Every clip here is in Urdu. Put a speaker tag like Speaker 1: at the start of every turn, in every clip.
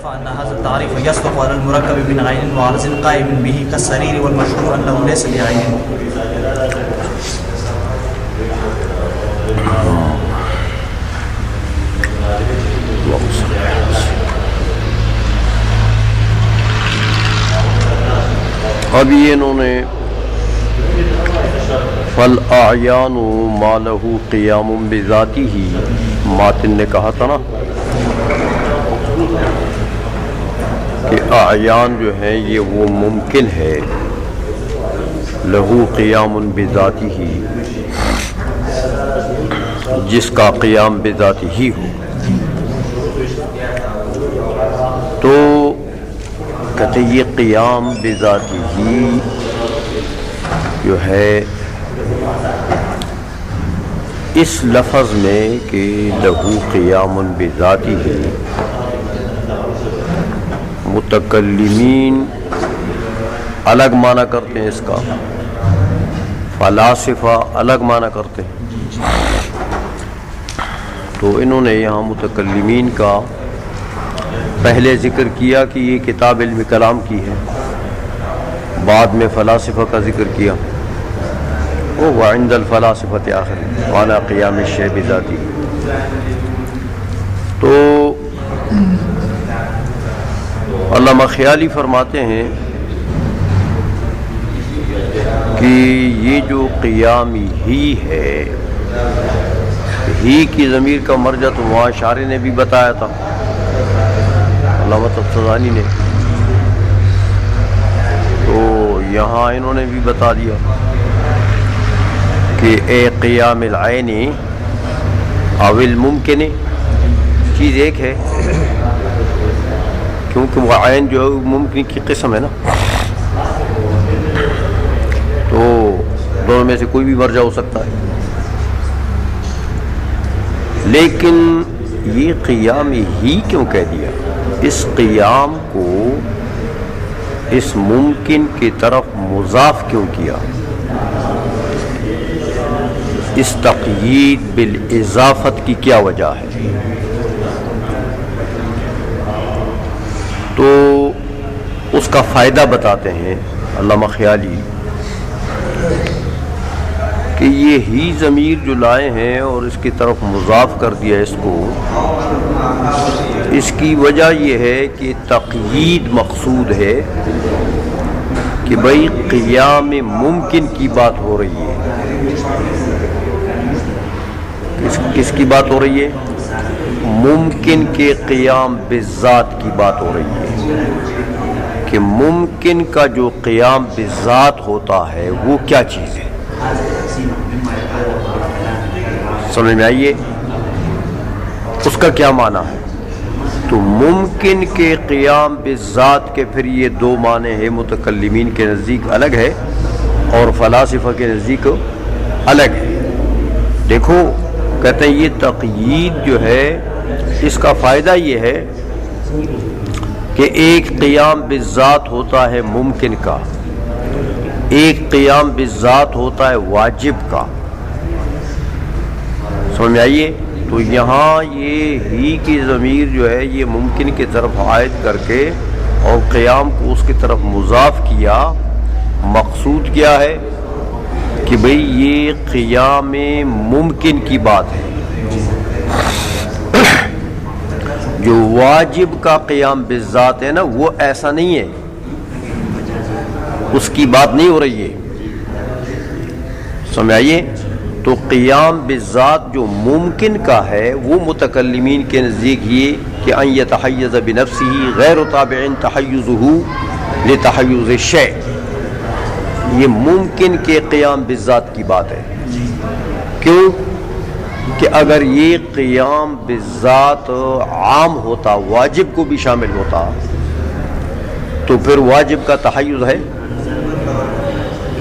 Speaker 1: عرف أن هذا التعريف يصدق على المركب من عين وعرض قائم به كالسرير والمشهور أنه ليس بعين.
Speaker 2: اب یہ انہوں نے فَالْأَعْيَانُ مَا لَهُ قِيَامٌ بِذَاتِهِ ماتن نے کہا تھا نا کہ اعیان جو ہیں یہ وہ ممکن ہے لہو قیام بذاتہ جس کا قیام بذاتہ ہی ہو. تو کہتے یہ قیام بذاتہ ہی جو ہے اس لفظ میں کہ لہو قیام بذاتہ متکلمین الگ معنی کرتے ہیں اس کا، فلاسفہ الگ معنی کرتے ہیں. تو انہوں نے یہاں متکلمین کا پہلے ذکر کیا کہ یہ کتاب علم کلام کی ہے، بعد میں فلاسفہ کا ذکر کیا. وعند الفلاسفة آخر معنی قیام الشیء بذاتہ. تو علامہ خیالی فرماتے ہیں کہ یہ جو قیامی ہی ہے، ہی کی ضمیر کا مرجع تو وہاں شارح نے بھی بتایا تھا، علامہ تفتزانی نے، تو یہاں انہوں نے بھی بتا دیا کہ اے قیام العین او الممکن چیز ایک ہے، کیونکہ وہ عین جو ہے ممکن کی قسم ہے نا، تو دونوں میں سے کوئی بھی مرجع ہو سکتا ہے. لیکن یہ قیام ہی کیوں کہہ دیا؟ اس قیام کو اس ممکن کی طرف مضاف کیوں کیا؟ اس تقیید بالاضافت کی کیا وجہ ہے؟ تو اس کا فائدہ بتاتے ہیں علامہ خیالی کہ یہ ہی ضمیر جو لائے ہیں اور اس کی طرف مضاف کر دیا اس کو، اس کی وجہ یہ ہے کہ تقیید مقصود ہے کہ بھئی قیام ممکن کی بات ہو رہی ہے. کس کی بات ہو رہی ہے؟ ممکن کے قیام بالذات کی بات ہو رہی ہے کہ ممکن کا جو قیام بالذات ہوتا ہے وہ کیا چیز ہے. سمجھ میں آئیے اس کا کیا معنی ہے؟ تو ممکن کے قیام بالذات کے پھر یہ دو معنی ہیں، متکلمین کے نزدیک الگ ہے اور فلاسفہ کے نزدیک الگ ہے. دیکھو کہتے ہیں یہ تقیید جو ہے اس کا فائدہ یہ ہے کہ ایک قیام بالذات ہوتا ہے ممکن کا، ایک قیام بالذات ہوتا ہے واجب کا. سمجھ میں آئیے؟ تو یہاں یہ ہی کی ضمیر جو ہے یہ ممکن کی طرف عائد کر کے اور قیام کو اس کی طرف مضاف کیا. مقصود کیا ہے کہ بھئی یہ قیام ممکن کی بات ہے. جو واجب کا قیام بالذات ہے نا وہ ایسا نہیں ہے، اس کی بات نہیں ہو رہی ہے. سمجھائیے؟ تو قیام بالذات جو ممکن کا ہے وہ متکلمین کے نزدیک یہ کہ ان یتحیز بنفسہ غیر تابع تحیزہ لتحیز الشیء، یہ ممکن کے قیام بالذات کی بات ہے. کیوں کہ اگر یہ قیام بالذات عام ہوتا، واجب کو بھی شامل ہوتا، تو پھر واجب کا تحیز ہے.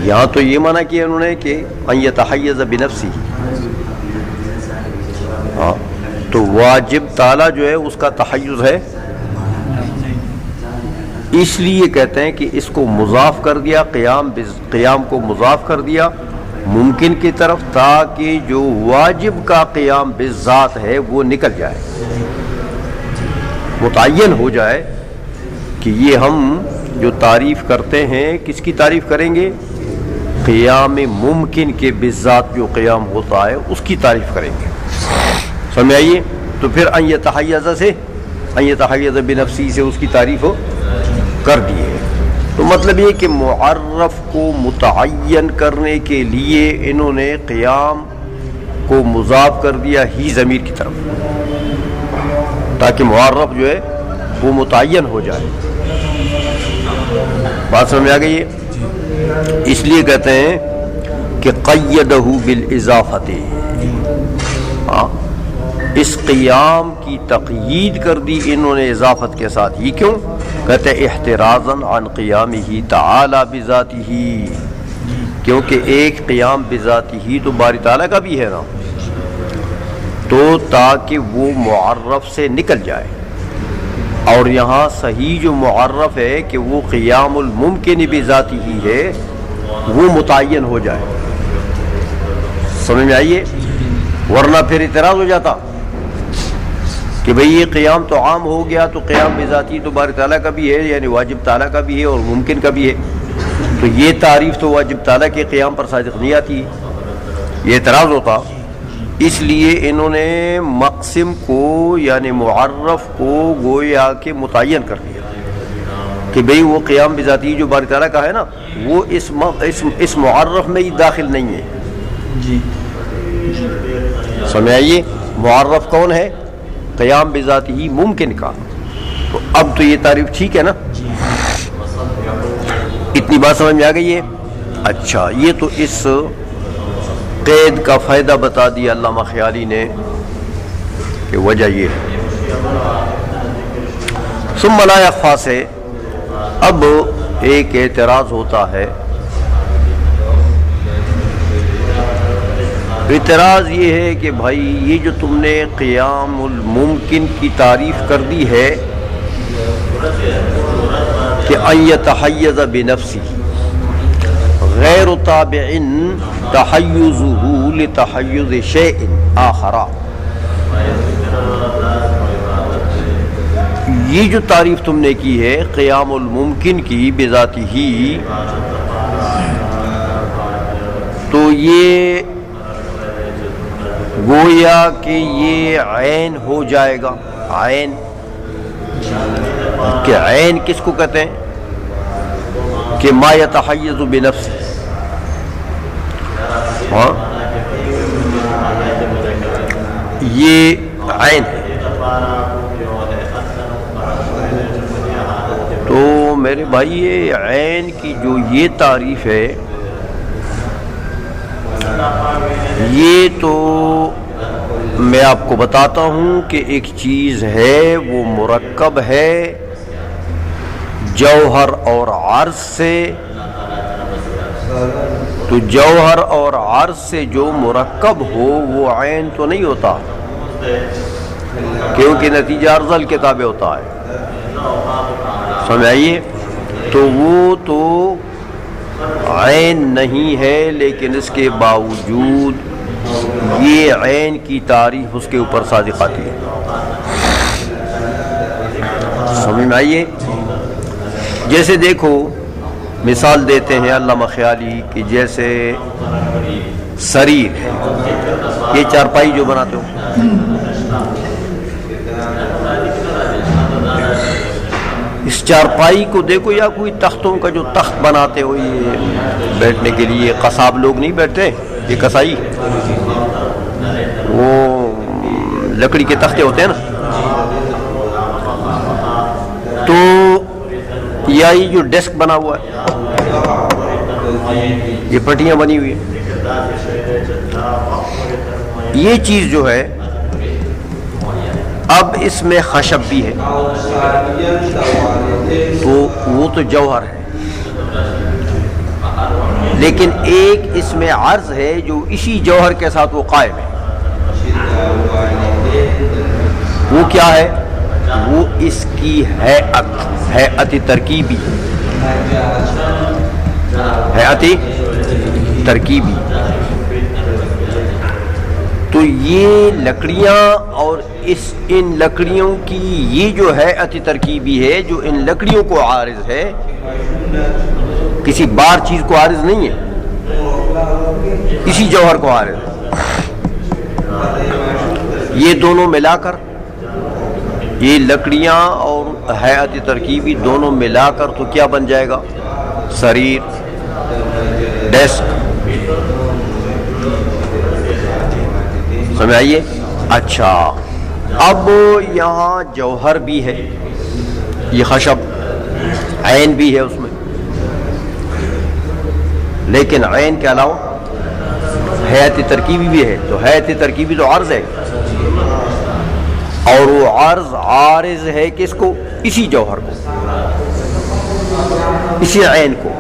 Speaker 2: یہاں تو یہ معنی کیا انہوں نے کہ ان یتحیز بنفسہ، تو واجب تعالی جو ہے اس کا تحیز ہے، اس لیے کہتے ہیں کہ اس کو مضاف کر دیا، قیام کو مضاف کر دیا ممکن کی طرف، تاکہ جو واجب کا قیام بالذات ہے وہ نکل جائے. متعین ہو جائے کہ یہ ہم جو تعریف کرتے ہیں کس کی تعریف کریں گے؟ قیام ممکن کے بذات جو قیام ہوتا ہے اس کی تعریف کریں گے. سمجھ آئیے؟ تو پھر ان یتحیز بنفسی سے اس کی تعریف کر دی ہے. تو مطلب یہ کہ معرف کو متعین کرنے کے لیے انہوں نے قیام کو مضاف کر دیا ہی ضمیر کی طرف، تاکہ معرف جو ہے وہ متعین ہو جائے. بات سمجھ آ گئی ہے؟ اس لیے کہتے ہیں کہ قیدہ بالاضافت، اس قیام کی تقیید کر دی انہوں نے اضافت کے ساتھ. یہ کیوں؟ کہتے ہیں احترازاً عن قیامہ تعالی بذاتہ، کیونکہ ایک قیام بذاتہ تو باری تعالیٰ کا بھی ہے نا، تو تاکہ وہ معرف سے نکل جائے. اور یہاں صحیح جو معرف ہے کہ وہ قیام الممکن بذاتہ ہی ہے، وہ متعین ہو جائے. سمجھ میں آئیے؟ ورنہ پھر اعتراض ہو جاتا کہ بھئی یہ قیام تو عام ہو گیا، تو قیام بذاتی تو باری تعالیٰ کا بھی ہے، یعنی واجب تعالیٰ کا بھی ہے اور ممکن کا بھی ہے، تو یہ تعریف تو واجب تعالیٰ کے قیام پر صادق نہیں آتی. یہ اعتراض ہوتا. اس لیے انہوں نے مقسم کو یعنی معرف کو گویا کہ متعین کر دیا کہ بھئی وہ قیام بذاتی جو باری تعالیٰ کا ہے نا، وہ اس معرف میں ہی داخل نہیں ہے.
Speaker 1: جی
Speaker 2: سمجھ آئیے؟ معرف کون ہے؟ قیام بذاتی ہی ممکن کا. تو اب تو یہ تعریف ٹھیک ہے نا؟ اتنی بات سمجھ میں آ گئی ہے؟ اچھا، یہ تو اس قید کا فائدہ بتا دیا علامہ خیالی نے کہ وجہ یہ ہے. ثم لا یخفی سے اب ایک اعتراض ہوتا ہے. اعتراض یہ ہے کہ بھائی یہ جو تم نے قیام الممکن کی تعریف کر دی ہے کہ ان یتحیز بنفسی غیر تابع تحیزہ لتحیز شیء آخر، یہ جو تعریف تم نے کی ہے قیام الممکن کی بذاتہ ہی، تو یہ گویا کہ یہ عین ہو جائے گا. عین کہ عین کس کو کہتے ہیں؟ کہ ما یتحیز بنفس، ہاں یہ عین ہے. تو میرے بھائی یہ عین کی جو یہ تعریف ہے، یہ تو میں آپ کو بتاتا ہوں کہ ایک چیز ہے وہ مرکب ہے جوہر اور عرض سے. تو جوہر اور عرض سے جو مرکب ہو وہ عین تو نہیں ہوتا، کیونکہ نتیجہ ارذل کے تابع ہوتا ہے. سمجھائیے؟ تو وہ تو عین نہیں ہے، لیکن اس کے باوجود یہ عین کی تعریف اس کے اوپر صادق آتی ہے. سمجھ میں آئیے؟ جیسے دیکھو مثال دیتے ہیں علامہ خیالی کہ جیسے سریر ہے، یہ چارپائی جو بناتے ہو، اس چارپائی کو دیکھو یا کوئی تختوں کا جو تخت بناتے ہو، یہ بیٹھنے کے لیے قصاب لوگ نہیں بیٹھتے، یہ کسائی وہ لکڑی کے تختے ہوتے ہیں نا. تو یا یہ جو ڈیسک بنا ہوا ہے، یہ پٹیاں بنی ہوئی ہیں، یہ چیز جو ہے اب اس میں خشب بھی ہے، تو وہ تو جوہر ہے، لیکن ایک اس میں عرض ہے جو اسی جوہر کے ساتھ وہ قائم ہے. وہ کیا ہے؟ وہ اس کی ہیئت ترکیبی، ہیئت ترکیبی. تو یہ لکڑیاں اور ان لکڑیوں کی یہ جو ہیئت ترکیبی ہے جو ان لکڑیوں کو عارض ہے، کسی بار چیز کو عارض نہیں ہے، اسی جوہر کو عارض ہے. یہ دونوں ملا کر، یہ لکڑیاں اور ہیئت ترکیبی دونوں ملا کر تو کیا بن جائے گا؟ سریر، ڈیسک. سمجھ آئیے؟ اچھا، اب یہاں جوہر بھی ہے، یہ خشب عین بھی ہے اس میں، لیکن عین کے علاوہ ہیئت ترکیبی بھی ہے. تو ہیئت ترکیبی تو عرض ہے، اور وہ عارض ہے کس کو؟ اسی جوہر کو، اسی عین کو.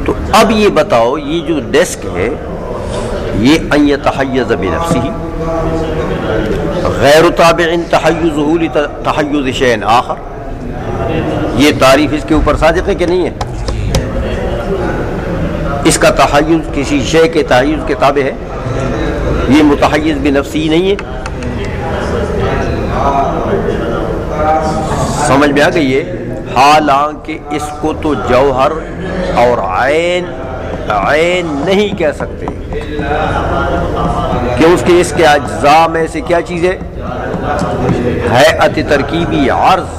Speaker 2: تو اب یہ بتاؤ، یہ جو ڈیسک ہے یہ ان یتحیز بنفسہ غیر تابع تحیزہ لتحیز شیء آخر، یہ تعریف اس کے اوپر صادق ہے کہ نہیں ہے؟ اس کا تحیز کسی شے کے تحیز کے تابع ہے، یہ متحیز بنفسی نہیں ہے. سمجھ میں آ گئی ہے؟ حالانکہ اس کو تو جوہر اور عین نہیں کہہ سکتے، کہ اس کے اجزاء میں سے کیا چیز ہے؟ ہیئت ترکیبی عرض.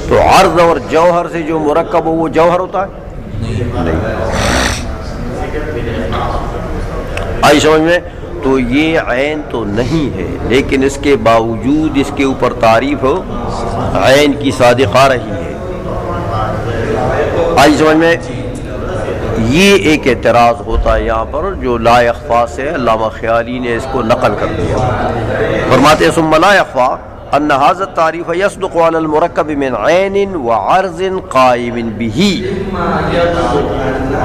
Speaker 2: تو عرض اور جوہر سے جو مرکب ہو وہ جوہر ہوتا ہے؟ نہیں. آئی سمجھ میں؟ تو یہ عین تو نہیں ہے، لیکن اس کے باوجود اس کے اوپر تعریف ہو عین کی صادقہ رہی ہے. آئی سمجھ میں؟ یہ ایک اعتراض ہوتا ہے یہاں پر جو لا یخفا سے علامہ خیالی نے اس کو نقل کر دیا. فرماتے ہیں ثم لا یخفا ان هذا التعریف يصدق على المرکب من عین وعرض قائم به.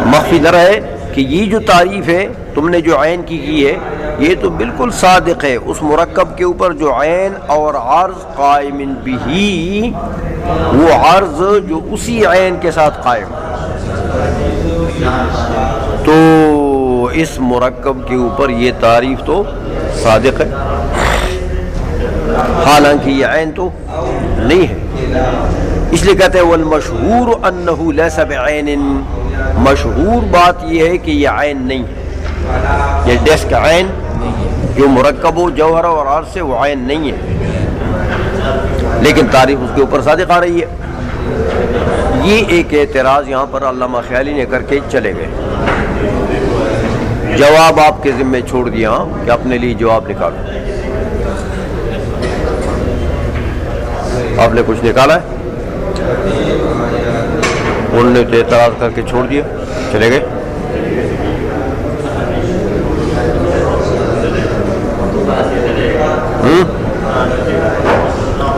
Speaker 2: مخفی نہ رہے کہ یہ جو تعریف ہے تم نے جو عین کی ہے یہ تو بالکل صادق ہے اس مرکب کے اوپر جو عین اور عرض قائم به، وہ عرض جو اسی عین کے ساتھ قائم. تو اس مرکب کے اوپر یہ تعریف تو صادق ہے، حالانکہ یہ عین تو نہیں ہے. اس لیے کہتے ہیں والمشہور انہ لیس بعین، مشہور بات یہ ہے کہ یہ عین نہیں ہے. یہ ڈیسک عین جو مرکب و جوہر اور عرض سے وہ عین نہیں ہے، لیکن تعریف اس کے اوپر صادق آ رہی ہے. یہ ایک اعتراض یہاں پر علامہ خیالی نے کر کے چلے گئے. جواب آپ کے ذمے چھوڑ دیا کہ اپنے لیے جواب نکالو. آپ نے کچھ نکالا ہے؟ انہوں نے تو اعتراض کر کے چھوڑ دیا، چلے گئے.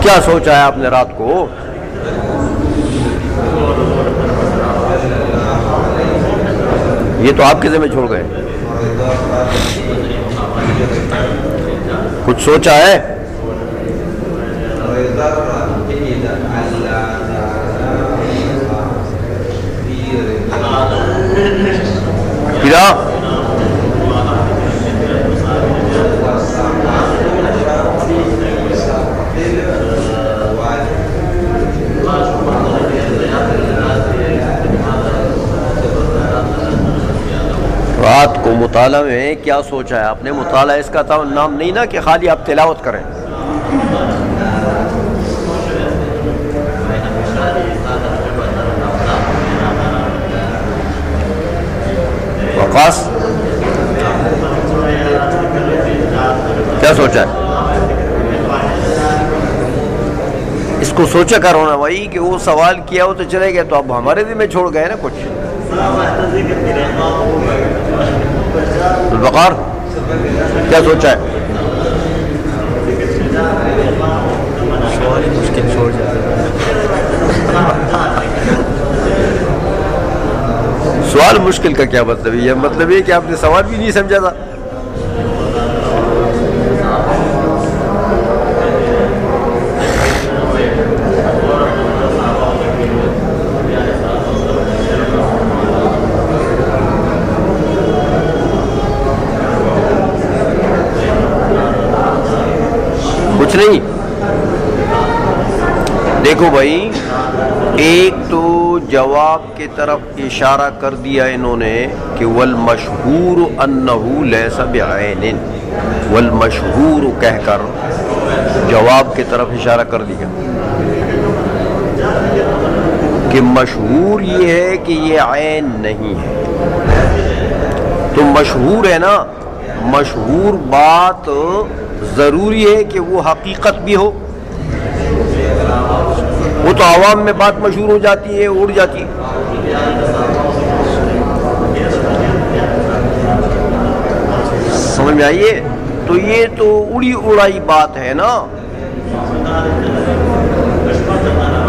Speaker 2: کیا سوچا ہے آپ نے رات کو؟ یہ تو آپ کے ذمہ چھوڑ گئے. کچھ سوچا ہے؟ کیا رات کو مطالعہ میں کیا سوچا ہے آپ نے؟ مطالعہ اس کا نام نہیں نا کہ خالی آپ تلاوت کریں. وقاص کیا سوچا ہے؟ اس کو سوچا کر ہونا وہی کہ وہ سوال کیا ہو تو چلے گئے، تو اب ہمارے ذمہ چھوڑ گئے نا کچھ. البقار کیا سوچا ہے؟
Speaker 1: مشکل چھوڑ جائے.
Speaker 2: سوال مشکل کا کیا مطلب ہے؟ یہ مطلب یہ کہ آپ نے سوال بھی نہیں سمجھا تھا. دیکھو بھائی، ایک تو جواب کی طرف اشارہ کر دیا انہوں نے کہ والمشہور انہ لیس بعین، والمشہور کہہ کر جواب کی طرف اشارہ کر دیا کہ مشہور یہ ہے کہ یہ عین نہیں ہے۔ تو مشہور ہے نا، مشہور بات ضروری ہے کہ وہ حقیقت بھی ہو، وہ تو عوام میں بات مشہور ہو جاتی ہے، اڑ جاتی ہے۔ سمجھ میں آئیے؟ تو یہ تو اڑی اڑائی بات ہے نا،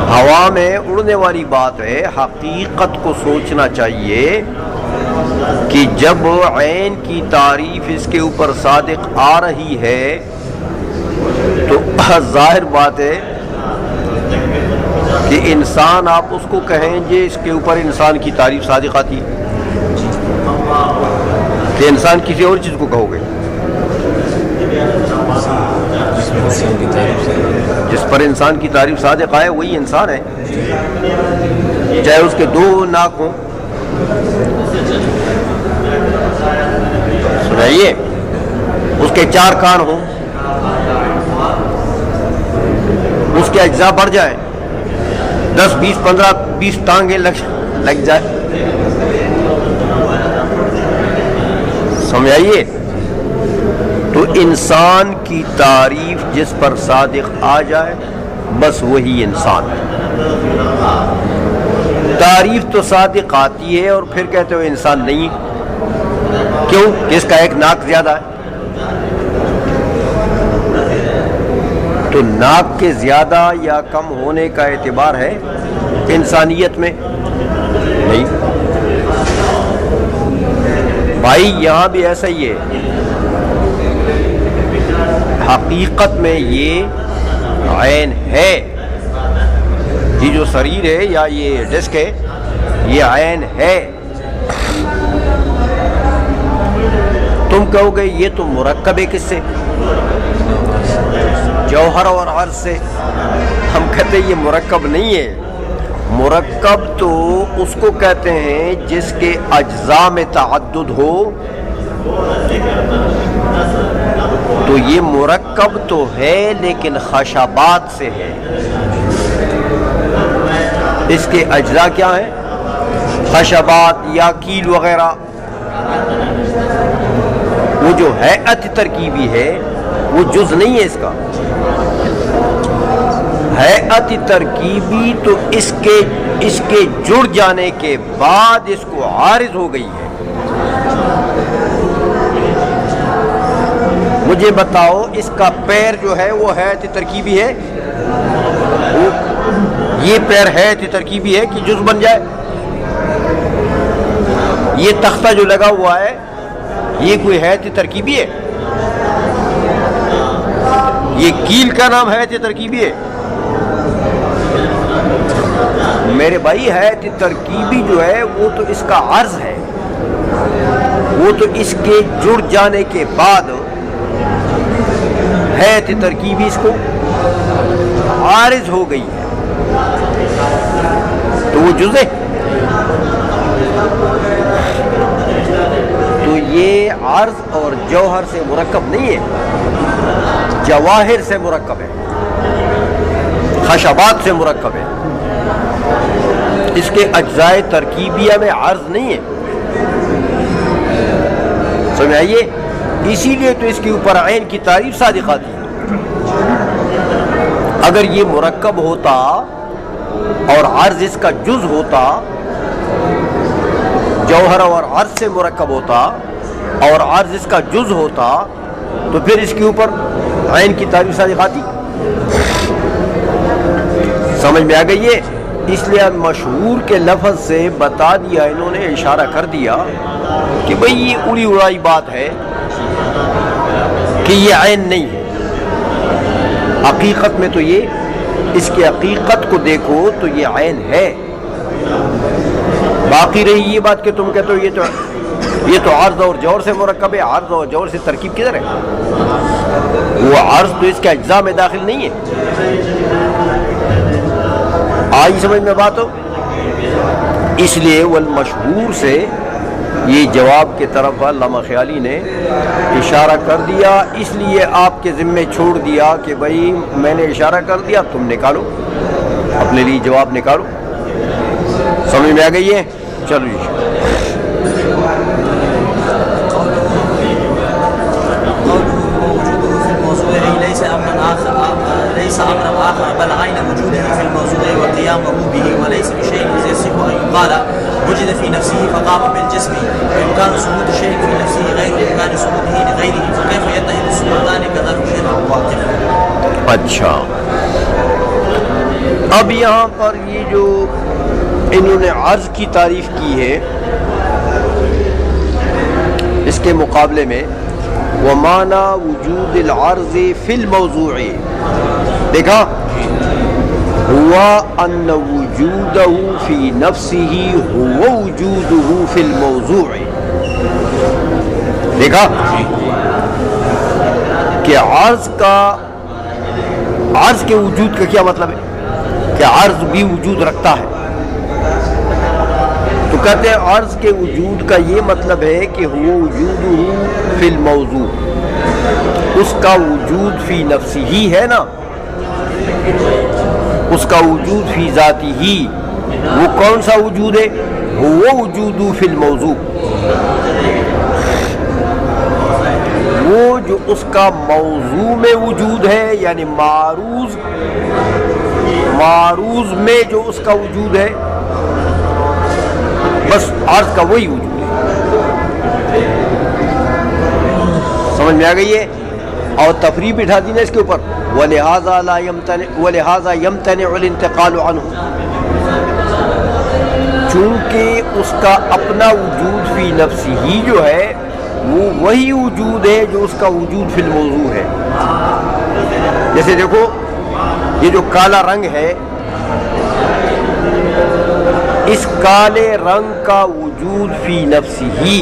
Speaker 2: ہوا میں اڑنے والی بات ہے۔ حقیقت کو سوچنا چاہیے کہ جب عین کی تعریف اس کے اوپر صادق آ رہی ہے تو ظاہر بات ہے کہ انسان آپ اس کو کہیں جی اس کے اوپر انسان کی تعریف صادق آتی ہے، کہ انسان کسی اور چیز کو کہو گے جس پر انسان کی تعریف صادق آئے وہی انسان ہے، چاہے اس کے دو ناک ہوں، سنائیے، اس کے 4 کان ہوں، اس کے اجزاء بڑھ جائیں، 10 20 15 20 ٹانگیں لگ جائے، سمجھ آئیے؟ تو انسان کی تعریف جس پر صادق آ جائے بس وہی انسان ہے۔ تعریف تو صادق آتی ہے اور پھر کہتے ہو انسان نہیں، کیوں؟ کہ اس کا ایک ناک زیادہ ہے۔ تو ناک کے زیادہ یا کم ہونے کا اعتبار ہے انسانیت میں؟ نہیں بھائی، یہاں بھی ایسا ہی ہے۔ حقیقت میں یہ عین ہے، یہ جو سریر ہے یا یہ ڈسک ہے یہ عین ہے۔ تم کہو گے یہ تو مرکب ہے، کس سے؟ جوہر اور عرض سے۔ ہم کہتے ہیں یہ مرکب نہیں ہے، مرکب تو اس کو کہتے ہیں جس کے اجزاء میں تعدد ہو، تو یہ مرکب تو ہے لیکن خشبات سے ہے۔ اس کے اجزاء کیا ہیں؟ خشبات یا کیل وغیرہ۔ وہ جو ہیئت ترکیبی ہے وہ جز نہیں ہے اس کا۔ ہیئت ترکیبی تو اس کے جڑ جانے کے بعد اس کو عارض ہو گئی ہے۔ مجھے بتاؤ، اس کا پیر جو ہے وہ ہیئت ترکیبی ہے؟ یہ پیر ہیئت ترکیبی ہے کہ جز بن جائے؟ یہ تختہ جو لگا ہوا ہے یہ کوئی ہیئت ترکیبی ہے؟ یہ کیل کا نام ہیئت ترکیبی ہے؟ میرے بھائی، ہیئت ترکیبی جو ہے وہ تو اس کا عرض ہے، وہ تو اس کے جڑ جانے کے بعد ہیئت ترکیبی اس کو عارض ہو گئی ہے، تو وہ جز ہے۔ تو یہ عرض اور جوہر سے مرکب نہیں ہے، جواہر سے مرکب ہے، خشبات سے مرکب ہے، اس کے اجزائے ترکیبیہ میں عرض نہیں ہے۔ سمجھ آئیے؟ اسی لیے تو اس کے اوپر عین کی تعریف صادق آتی ہے۔ اگر یہ مرکب ہوتا اور عرض اس کا جز ہوتا، جوہر اور عرض سے مرکب ہوتا اور عرض اس کا جز ہوتا، تو پھر اس کے اوپر عین کی تعریف صادق آتی۔ سمجھ میں آ گئی ہے؟ اس لیے مشہور کے لفظ سے بتا دیا انہوں نے، اشارہ کر دیا کہ بھئی یہ اڑی اڑائی بات ہے کہ یہ عین نہیں ہے۔ حقیقت میں تو یہ، اس کی حقیقت کو دیکھو تو یہ عین ہے۔ باقی رہی یہ بات کہ تم کہتے ہو یہ تو یہ تو عرض اور جور سے مرکب ہے، عرض اور جور سے ترکیب کدھر ہے؟ وہ عرض تو اس کے اجزاء میں داخل نہیں ہے۔ آئی سمجھ میں بات ہو؟ اس لیے والمشہور سے یہ جواب کی طرف علامہ خیالی نے اشارہ کر دیا، اس لیے آپ کے ذمے چھوڑ دیا کہ بھائی میں نے اشارہ کر دیا، تم نکالو اپنے لیے جواب نکالو۔ سمجھ میں آ گئی ہے؟ چلو جی۔
Speaker 1: ليس أمرا آخر بل عين وجوده في الموضوع وقيامه به وليس بشيء يصح أن يقال وجد في نفسه فقام بالجسم، وإمكان ثبوت شيء في نفسه غير إمكان ثبوته لغيره، فكيف يتحد الثبوتان كذلك شيء واقف؟
Speaker 2: اچھا، اب یہاں پر یہ جو انہوں نے عرض کی تعریف کی ہے، اس کے مقابلے میں وَمَعْنَى وُجُودِ الْعَرْضِ فِي الْمَوْضُوعِ، دیکھا ہوا ان وجودہ فی نفسہ ہوا وجودہ فی الموضوع، دیکھا کہ عرض کے وجود کا کیا مطلب ہے کہ عرض بھی وجود رکھتا ہے، تو کہتے ہیں عرض کے وجود کا یہ مطلب ہے کہ ہوا وجودہ فی الموضوع، اس کا وجود فی نفسہ ہی ہے نا، اس کا وجود فی ذاتی ہی، وہ کون سا وجود ہے؟ وہ وجود فی الموضوع، وہ جو اس کا موضوع میں وجود ہے، یعنی معروض میں جو اس کا وجود ہے، بس عرض کا وہی وجود ہے۔ سمجھ میں آ گئی ہے؟ اور تفریح بٹھا دی نا اس کے اوپر، وَلِهَذَا يَمْتَنِعُ الْانْتِقَالُ عَنْهُ، چونکہ اس کا اپنا وجود فی نفسی ہی جو ہے وہ وہی وجود ہے جو اس کا وجود فی الموضوع ہے۔ جیسے دیکھو یہ جو کالا رنگ ہے، اس کالے رنگ کا وجود فی نفسی ہی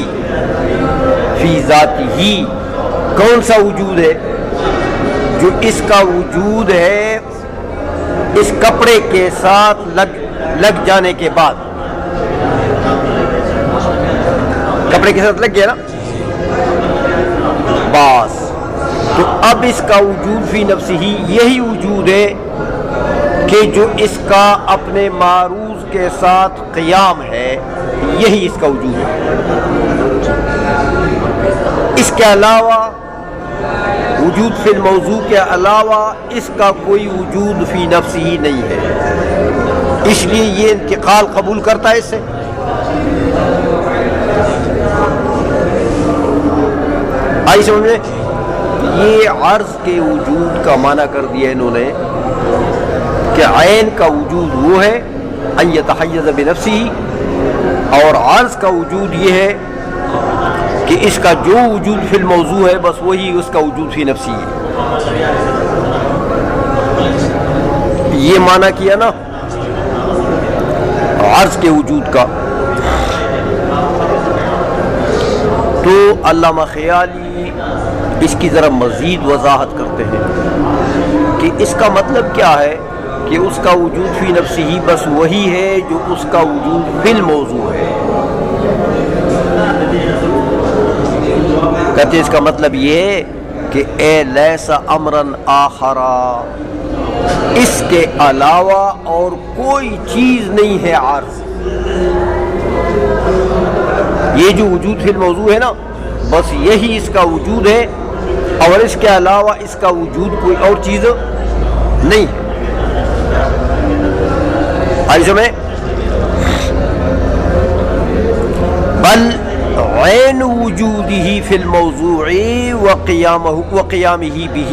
Speaker 2: فی ذاتی ہی کون سا وجود ہے؟ جو اس کا وجود ہے اس کپڑے کے ساتھ لگ جانے کے بعد، کپڑے کے ساتھ لگ گیا نا، بس تو اب اس کا وجود فی نفسی ہی یہی وجود ہے کہ جو اس کا اپنے معروض کے ساتھ قیام ہے، یہی اس کا وجود ہے۔ اس کے علاوہ وجود فی الموضوع کے علاوہ اس کا کوئی وجود فی نفس ہی نہیں ہے، اس لیے یہ انتقال قبول کرتا ہے اس سے۔ آئی سمجھ میں؟ یہ عرض کے وجود کا معنی کر دیا انہوں نے کہ عین کا وجود وہ ہے ان یتحیز بنفسہ، اور عرض کا وجود یہ ہے کہ اس کا جو وجود فی الموضوع ہے بس وہی اس کا وجود فی نفسی ہے۔ یہ معنی کیا نا عرض کے وجود کا۔ تو علامہ خیالی اس کی ذرا مزید وضاحت کرتے ہیں کہ اس کا مطلب کیا ہے کہ اس کا وجود فی نفسی ہی بس وہی ہے جو اس کا وجود فی الموضوع ہے۔ کہتے ہیں اس کا مطلب یہ ہے کہ اے لیس امرن آخرا، اس کے علاوہ اور کوئی چیز نہیں ہے عرض۔ یہ جو وجود فی الموضوع ہے نا بس یہی اس کا وجود ہے، اور اس کے علاوہ اس کا وجود کوئی اور چیز نہیں ہے۔ آئی سمجھ؟ بل عین وجودہ فی الموضوع وقیامہ بہ،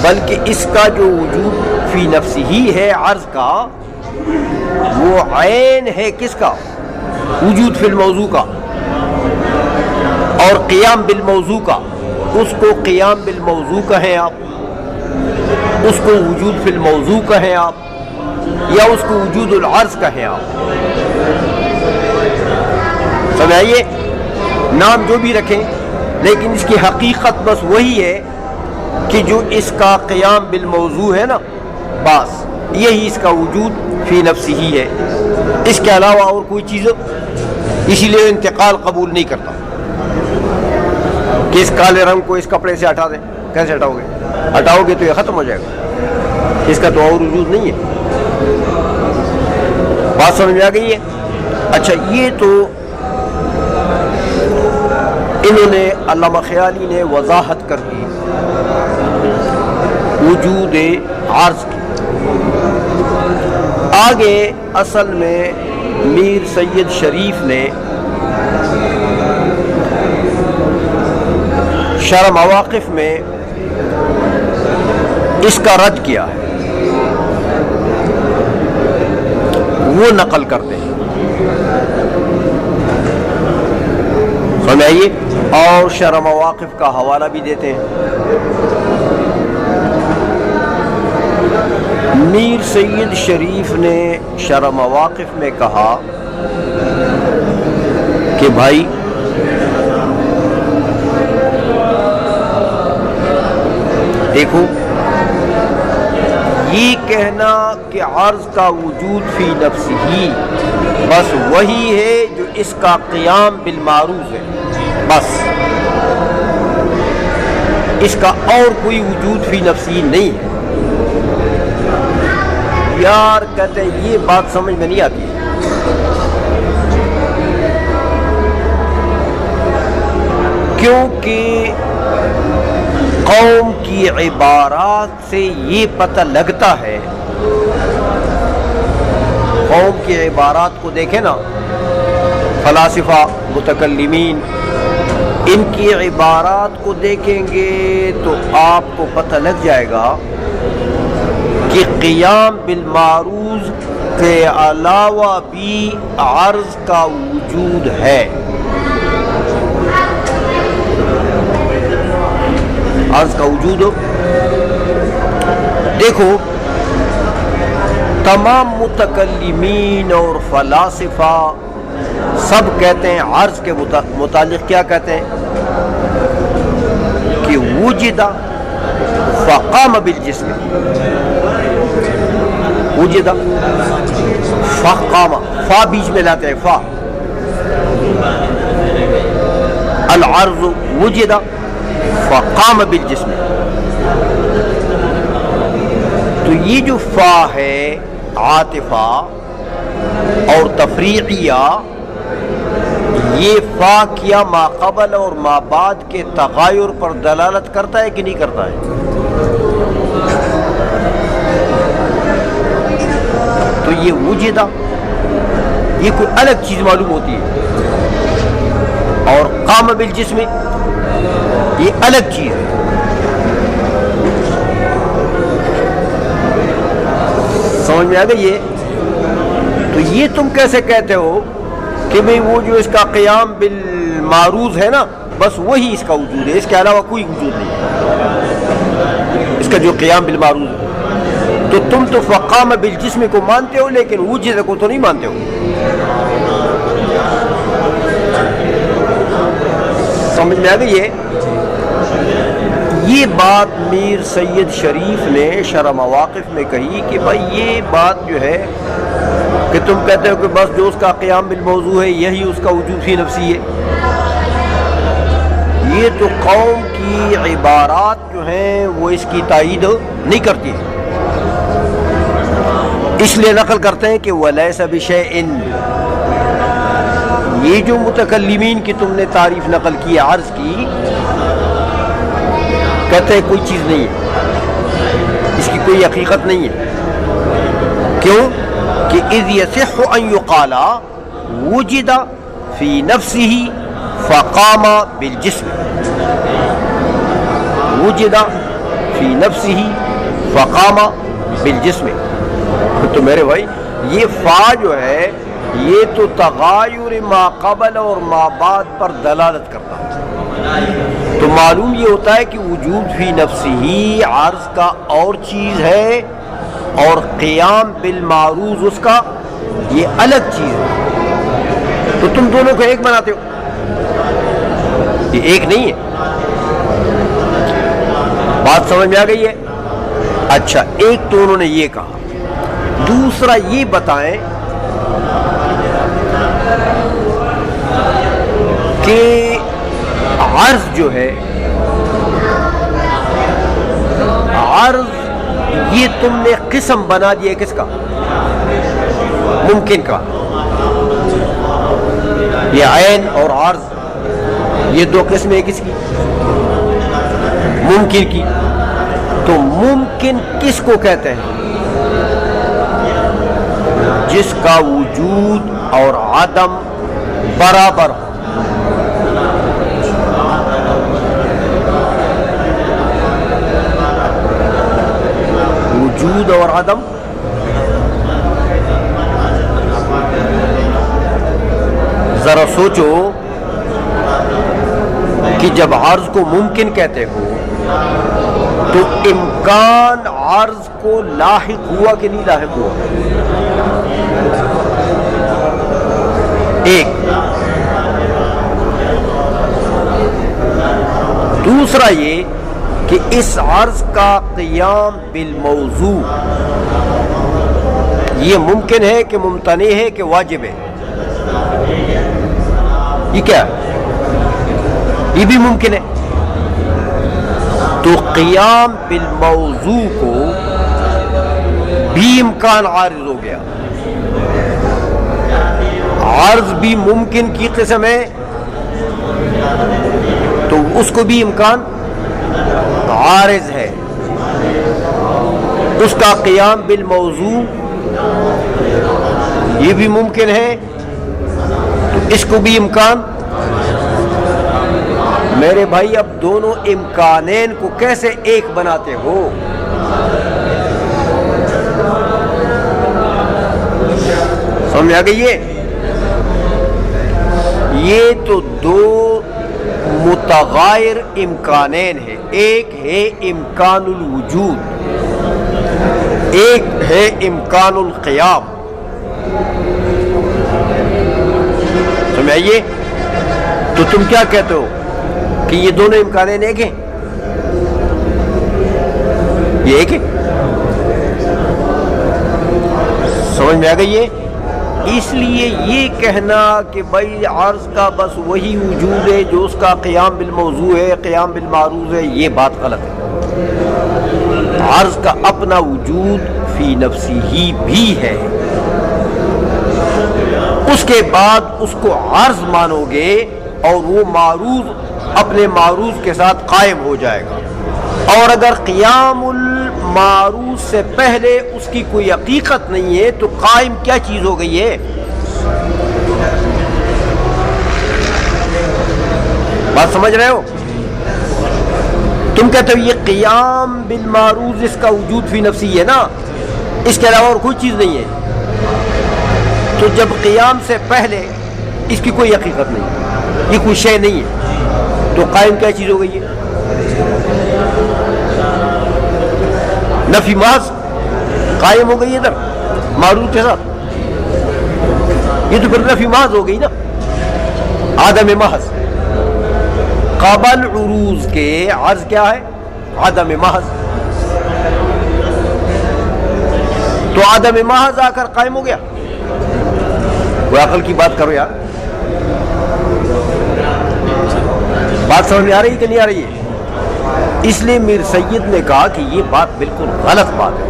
Speaker 2: بلکہ اس کا جو وجود فی نفسہ ہی ہے عرض کا، وہ عین ہے کس کا؟ وجود فی الموضوع کا، اور قیام بالموضوع کا۔ اس کو قیام بالموضوع کہیں آپ، اس کو وجود فی الموضوع کہیں آپ، یا اس کو وجود العرض کہیں آپ۔ سمجھائیے، نام جو بھی رکھیں لیکن اس کی حقیقت بس وہی ہے کہ جو اس کا قیام بالموضوع ہے نا، بس یہی اس کا وجود فی نفسی ہی ہے، اس کے علاوہ اور کوئی چیز، اسی لیے انتقال قبول نہیں کرتا کہ اس کالے رنگ کو اس کپڑے سے ہٹا دیں. کیسے ہٹاؤ گے؟ ہٹاؤ گے تو یہ ختم ہو جائے گا، اس کا تو اور وجود نہیں ہے. بات سمجھ میں آ گئی ہے؟ اچھا، یہ تو انہوں نے علامہ خیالی نے وضاحت کر دی وجود عرض کی. آگے اصل میں میر سید شریف نے شرح مواقف میں اس کا رد کیا ہے، وہ نقل کرتے ہیں. سمجھائیے، اور شرح مواقف کا حوالہ بھی دیتے ہیں. میر سید شریف نے شرح مواقف میں کہا کہ بھائی دیکھو، یہ کہنا کہ عرض کا وجود فی نفسی ہی بس وہی ہے جو اس کا قیام بالمعروض ہے، بس اس کا اور کوئی وجود فی نفسی نہیں ہے. یار کہتے ہیں یہ بات سمجھ میں نہیں آتی، کیونکہ قوم کی عبارات سے یہ پتہ لگتا ہے، قوم کی عبارات کو دیکھیں نا، فلاسفہ متکلمین، ان کی عبارات کو دیکھیں گے تو آپ کو پتہ لگ جائے گا کہ قیام بالمعروض کے علاوہ بھی عرض کا وجود ہے. عرض کا وجود دیکھو، تمام متکلمین اور فلاسفہ سب کہتے ہیں عرض کے متعلق، کیا کہتے ہیں کہ وجد فقام بالجسم، وجد فقام، فا بیچ میں لاتے ہیں، فا العرض وجد فقام بالجسم. تو یہ جو فا ہے عاطفہ اور تفریعیہ، یہ فا کیا ما قبل اور ما بعد کے تغیر پر دلالت کرتا ہے کہ نہیں کرتا ہے؟ تو یہ وجدہ، یہ کوئی الگ چیز معلوم ہوتی ہے، اور قام بالجسم یہ الگ چیز ہے. سمجھ میں آ گئی یہ؟ تو یہ تم کیسے کہتے ہو کہ بھئی وہ جو اس کا قیام بالمعروض ہے نا، بس وہی اس کا وجود ہے، اس کے علاوہ کوئی وجود نہیں اس کا جو قیام بالمعروض ہے. تو تم تو فقام بالجسم کو مانتے ہو لیکن وجد کو تو نہیں مانتے ہو. سمجھ میں آ گئی ہے؟ یہ بات میر سید شریف نے شرح مواقف میں کہی کہ بھائی یہ بات جو ہے کہ تم کہتے ہو کہ بس جو اس کا قیام بالموضوع ہے یہی اس کا وجود فی نفسی ہے، یہ تو قوم کی عبارات جو ہیں وہ اس کی تائید نہیں کرتی ہیں، اس لیے نقل کرتے ہیں کہ وَلَيْسَ بِشَيْءٍ. یہ جو متکلمین کی تم نے تعریف نقل کی عرض کی، کہتے ہیں کوئی چیز نہیں ہے، اس کی کوئی حقیقت نہیں ہے. کیوں کہ اذ یصح ان یقال وجد فی نفسہ فقام بالجسم، وجد فی نفسہ فقام بالجسم. تو میرے بھائی یہ فا جو ہے یہ تو تغایر ما قبل اور ما بعد پر دلالت کرتا ہے. تو معلوم یہ ہوتا ہے کہ وجود فی نفسہ عرض کا اور چیز ہے اور قیام بالمعروض اس کا یہ الگ چیز ہے. تو تم تم دونوں کو ایک بناتے ہو، یہ ایک نہیں ہے. بات سمجھ میں آ گئی ہے؟ اچھا، ایک تو انہوں نے یہ کہا. دوسرا یہ بتائیں کہ عرض جو ہے، عرض یہ تم نے قسم بنا دیا کس کا؟ ممکن کا. یہ عین اور عرض یہ دو قسمیں کس کی؟ ممکن کی. تو ممکن کس کو کہتے ہیں؟ جس کا وجود اور عدم برابر ہو. وجود اور عدم ذرا سوچو کہ جب عرض کو ممکن کہتے ہو تو امکان عرض کو لاحق ہوا کہ نہیں لاحق ہوا؟ ایک. دوسرا یہ کہ اس عرض کا قیام بالموضوع یہ ممکن ہے کہ ممتنع ہے کہ واجب ہے؟ یہ کیا ہے؟ یہ بھی ممکن ہے. تو قیام بالموضوع کو بھی امکان عارض ہو گیا. عرض بھی ممکن کی قسم ہے تو اس کو بھی امکان عارض ہے. اس کا قیام بالموضوع یہ بھی ممکن ہے تو اس کو بھی امکان. میرے بھائی اب دونوں امکانین کو کیسے ایک بناتے ہو؟ سمجھ آ گئی یہ تو دو متغیر امکانین ہیں. ایک ہے امکان الوجود، ایک ہے امکان القیام. سمجھ آئیے؟ تو تم کیا کہتے ہو کہ یہ دونوں امکانین ایک ہیں؟ یہ ایک ہے. سمجھ میں آ گئی ہے؟ اس لیے یہ کہنا کہ بھائی عرض کا بس وہی وجود ہے جو اس کا قیام بالموضوع ہے، قیام بالمعروض ہے، یہ بات غلط ہے. عرض کا اپنا وجود فی نفسی ہی بھی ہے. اس کے بعد اس کو عرض مانو گے اور وہ معروض اپنے معروض کے ساتھ قائم ہو جائے گا. اور اگر قیام المعروض سے پہلے اس کی کوئی حقیقت نہیں ہے تو قائم کیا چیز ہو گئی ہے؟ بات سمجھ رہے ہو؟ تم کہتے ہو یہ قیام بالمعروض اس کا وجود فی نفسی ہے نا، اس کے علاوہ اور کوئی چیز نہیں ہے. تو جب قیام سے پہلے اس کی کوئی حقیقت نہیں، یہ کوئی شے نہیں ہے، تو قائم کیا چیز ہو گئی ہے؟ نفی محض قائم ہو گئی ادھر معروض کے ساتھ. یہ تو پھر نفی محض ہو گئی نا، عدم محض. قبل عروض کے عرض کیا ہے؟ عدم محض. تو عدم محض آ کر قائم ہو گیا. کوئی عقل کی بات کرو یار. بات سمجھ میں آ رہی کہ نہیں آ رہی ہے؟ اس لیے میر سید نے کہا کہ یہ بات بالکل غلط بات ہے.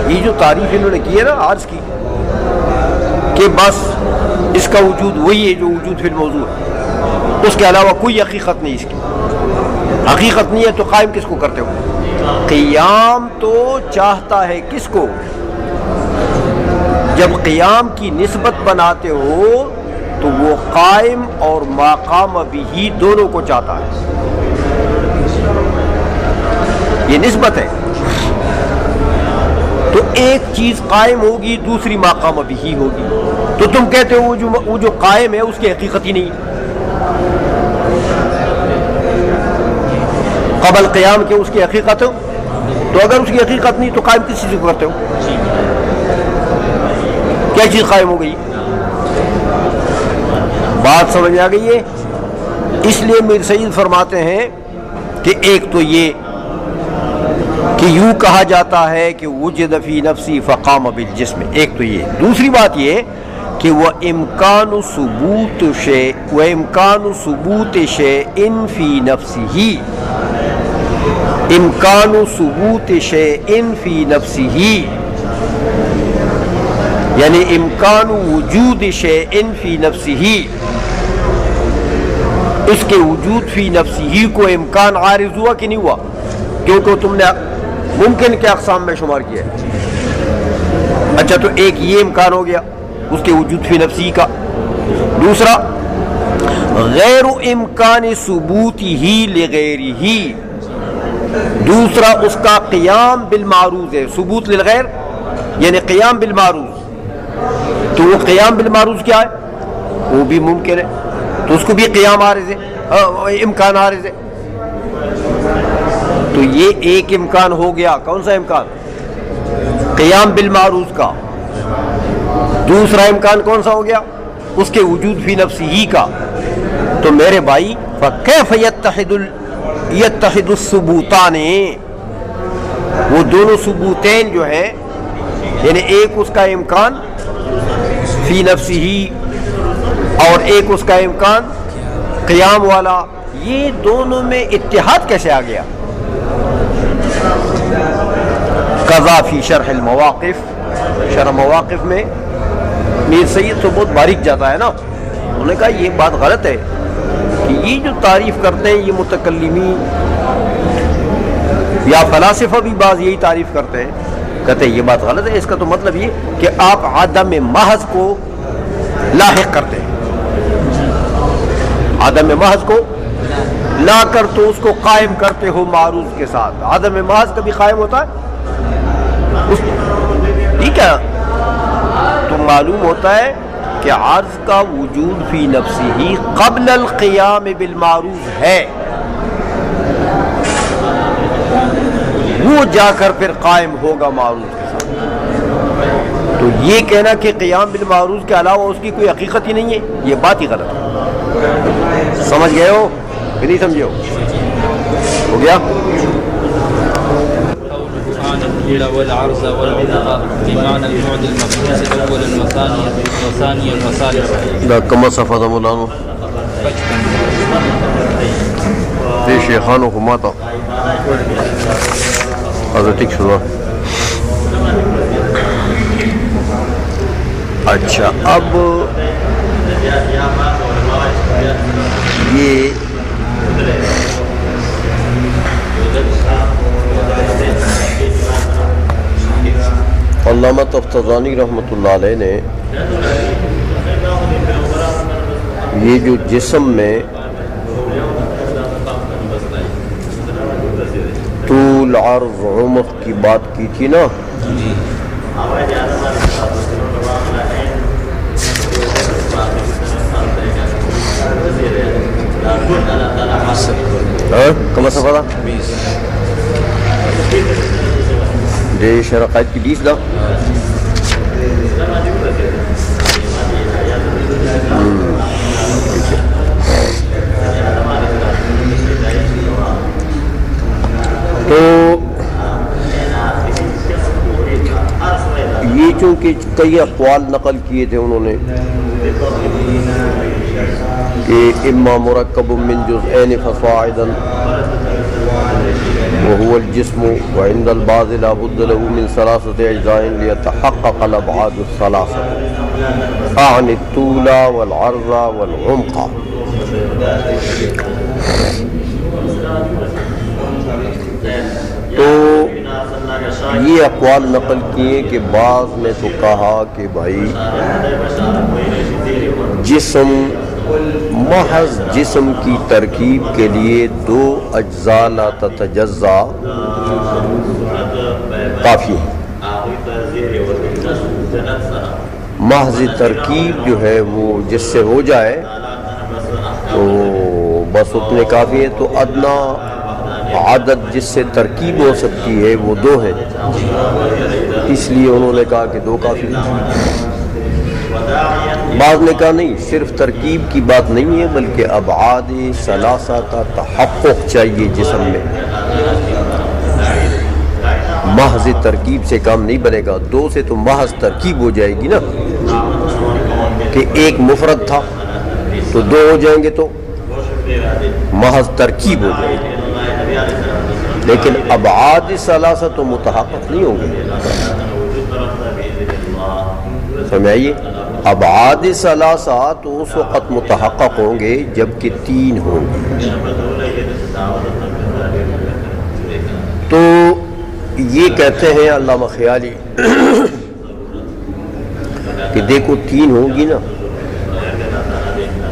Speaker 2: یہ جو تعریف انہوں نے کی ہے نا عرض کی کہ بس اس کا وجود وہی ہے جو وجود فی الموضوع ہے، اس کے علاوہ کوئی حقیقت نہیں. اس کی حقیقت نہیں ہے تو قائم کس کو کرتے ہو؟ قیام تو چاہتا ہے کس کو؟ جب قیام کی نسبت بناتے ہو تو وہ قائم اور ماقام بھی دونوں کو چاہتا ہے. یہ نسبت ہے. تو ایک چیز قائم ہوگی دوسری ماقام بھی ہی ہوگی. تو تم کہتے ہو وہ جو قائم ہے اس کی حقیقت ہی نہیں. قبل قیام کے اس کی حقیقت ہو، تو اگر اس کی حقیقت نہیں تو قائم کس چیز کو کرتے ہو؟ کیا چیز قائم ہو گئی؟ بات سمجھ آ گئی ہے؟ اس لیے میر سید فرماتے ہیں کہ ایک تو یہ کہ یوں کہا جاتا ہے کہ وجد فی نفسی فقام بالجسم، ایک تو یہ. دوسری بات یہ کہ وہ امکان ثبوت شیء فی نفسہ، امکان ثبوت شیء فی نفسہ، یعنی امکان وجود شیء فی نفسہ، اس کے وجود فی نفسہ کو امکان عارض ہوا کہ نہیں ہوا؟ کیونکہ تم نے ممکن کے اقسام میں شمار کیا ہے. اچھا تو ایک یہ امکان ہو گیا اس کے وجود فی نفسی کا. دوسرا غیر امکان ثبوتی ہی لغیرہ، دوسرا اس کا قیام بالمعروض ہے. ثبوت للغیر یعنی قیام بالمعروض، تو وہ قیام بالمعروض کیا ہے؟ وہ بھی ممکن ہے، تو اس کو بھی قیام عارض ہے، امکان عارض ہے. تو یہ ایک امکان ہو گیا. کون سا امکان؟ قیام بالمعروض کا. دوسرا امکان کون سا ہو گیا؟ اس کے وجود فی نفسہ کا. تو میرے بھائی فکیف یتحد الثبوتان، وہ دونوں ثبوتین جو ہیں، یعنی ایک اس کا امکان فی نفسہ اور ایک اس کا امکان قیام والا، یہ دونوں میں اتحاد کیسے آ گیا؟ قضا فی شرح المواقف، شرح مواقف میں میر سید تو بہت باریک جاتا ہے نا. انہوں نے کہا یہ بات غلط ہے کہ یہ جو تعریف کرتے ہیں یہ متکلمین یا فلاسفہ بھی بعض یہی تعریف کرتے ہیں، کہتے ہیں یہ بات غلط ہے. اس کا تو مطلب یہ کہ آپ عدم محض کو لاحق کرتے ہیں، عدم محض کو لا کر تو اس کو قائم کرتے ہو معروض کے ساتھ. عدم محض کبھی قائم ہوتا ہے؟ ٹھیک ہے، تو معلوم ہوتا ہے کہ عرض کا وجود فی نفسہ قبل القیام بالمعروض ہے، وہ جا کر پھر قائم ہوگا معروض کے ساتھ. تو یہ کہنا کہ قیام بالمعروض کے علاوہ اس کی کوئی حقیقت ہی نہیں ہے، یہ بات ہی غلط ہے. سمجھ گئے ہو کہ نہیں سمجھے ہو گیا؟
Speaker 3: والعرض والعمق بمعنى البعد المقياس أولا وثانيا وثالثا.
Speaker 2: دا کم صفحہ دا مولانا دے شیخانوں کو ماتا حضرت شروع. اچھا اب یہ علامہ تفتزانی رحمۃ اللہ علیہ نے یہ جو جسم میں طول عرض عمق کی بات کی تھی نا، کم صفحہ تھا؟ دے شرح قائد کی 20 دا. تو یہ چونکہ کئی اقوال نقل کیے تھے انہوں نے کہ اما مرکب من جزئین فصاعدا وهو الجسم وعند البعض لا بد له من ثلاثة أجزاء ليتحقق الأبعاد الثلاثة أعني الطول والعرض والعمق. تو یہ اقوال نقل کیے کہ بعض نے تو کہا کہ بھائی جسم محض جسم کی ترکیب کے لیے 2 اجزاء لا تتجزا کافی ہے. محض ترکیب جو ہے وہ جس سے ہو جائے تو بس اتنے کافی ہے. تو ادنا عدد جس سے ترکیب ہو سکتی ہے وہ 2 ہیں، اس لیے انہوں نے کہا کہ 2 کافی ہے. بعض نے کہا نہیں، صرف ترکیب کی بات نہیں ہے بلکہ ابعاد ثلاثہ کا تحقق چاہیے جسم میں. محض ترکیب سے کام نہیں بنے گا. دو سے تو محض ترکیب ہو جائے گی نا، کہ ایک مفرد تھا تو دو ہو جائیں گے تو محض ترکیب ہو جائے گی. لیکن ابعاد ثلاثہ تو متحقق نہیں ہوں گے. سمجھ آئیے، ابعاد ثلاثہ تو اس وقت متحقق ہوں گے جب کہ تین ہوں گے. تو یہ کہتے ہیں علامہ خیالی کہ دیکھو تین ہوں گی نا،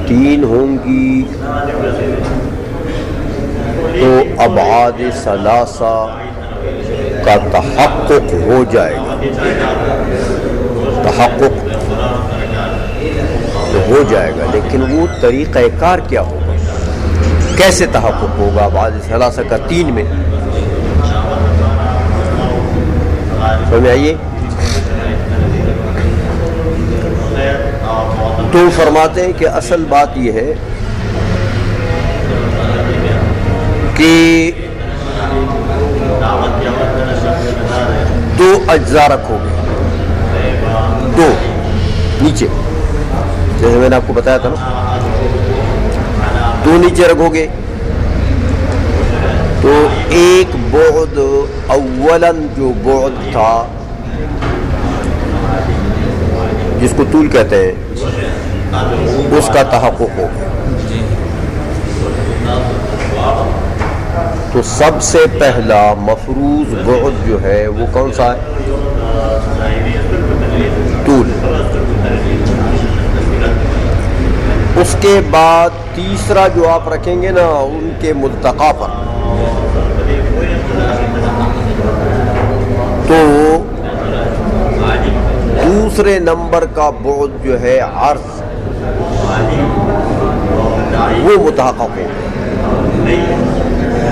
Speaker 2: تین ہوں گی تو ابعاد ثلاثہ کا تحقق ہو جائے گا. تحقق تو ہو جائے گا، لیکن وہ طریقہ کار کیا ہوگا، کیسے تحقق ہوگا ابعاد ثلاثہ کا تین میں؟ سمجھ آئیے. تو فرماتے ہیں کہ اصل بات یہ ہے کہ دو اجزاء رکھو گے، دو نیچے، جیسے میں نے آپ کو بتایا تھا نا، دو نیچے رکھو گے تو ایک بعد اولاً جو بعد تھا جس کو طول کہتے ہیں اس کا تحقق ہوگا. تو سب سے پہلا مفروض بعد جو ہے وہ کون سا ہے؟ طول. اس کے بعد تیسرا جو آپ رکھیں گے نا ان کے ملتقا پر، تو دوسرے نمبر کا بعد جو ہے عرض، وہ متحقق ہوگا.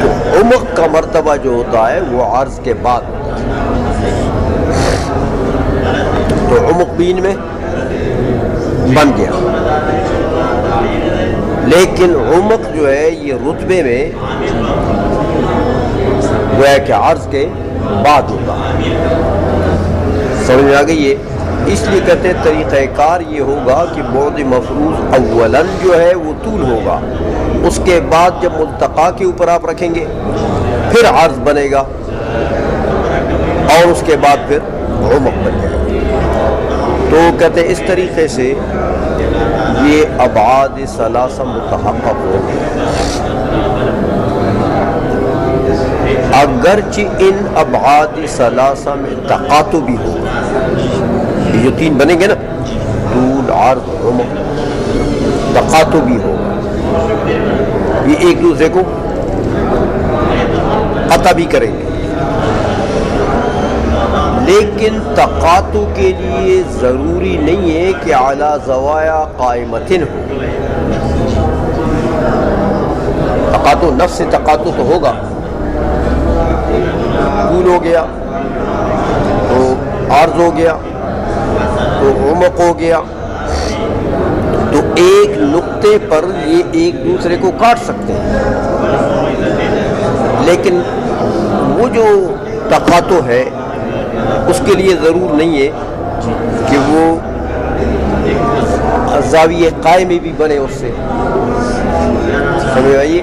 Speaker 2: تو عمق کا مرتبہ جو ہوتا ہے وہ عرض کے بعد ہوتا ہے. تو عمق بین میں بن گیا، لیکن عمق جو ہے یہ رتبے میں وہ ہے کہ عرض کے بعد ہوتا ہے. سمجھ میں آ گئی ہے؟ اس لیے کہتے ہیں طریقہ کار یہ ہوگا کہ بعد مفروض اولاً جو ہے وہ طول ہوگا، اس کے بعد جب ملتقا کے اوپر آپ رکھیں گے پھر عرض بنے گا، اور اس کے بعد پھر عمق بن جائے گا. تو کہتے ہیں اس طریقے سے یہ ابعاد ثلاثہ متحقق ہوں گے. اگرچہ ان ابعاد ثلاثہ میں تقاطع بھی ہوگا، یہ جو تین بنیں گے نا، طول عرض عمق، تقاطع بھی ہوگا، یہ ایک دوسرے کو قطع بھی کریں گے. لیکن تقاطع کے لیے ضروری نہیں ہے کہ اعلیٰ زوایا قائمتن ہو. تقاطع نفس سے تقاطع تو ہوگا، طول ہو گیا تو عرض ہو گیا تو عمق ہو گیا، تو ایک نقطے پر یہ ایک دوسرے کو کاٹ سکتے ہیں. لیکن وہ جو تقاطع ہے اس کے لیے ضرور نہیں ہے کہ وہ زاویہ قائمہ بھی بنے اس سے. سمجھ آئیے.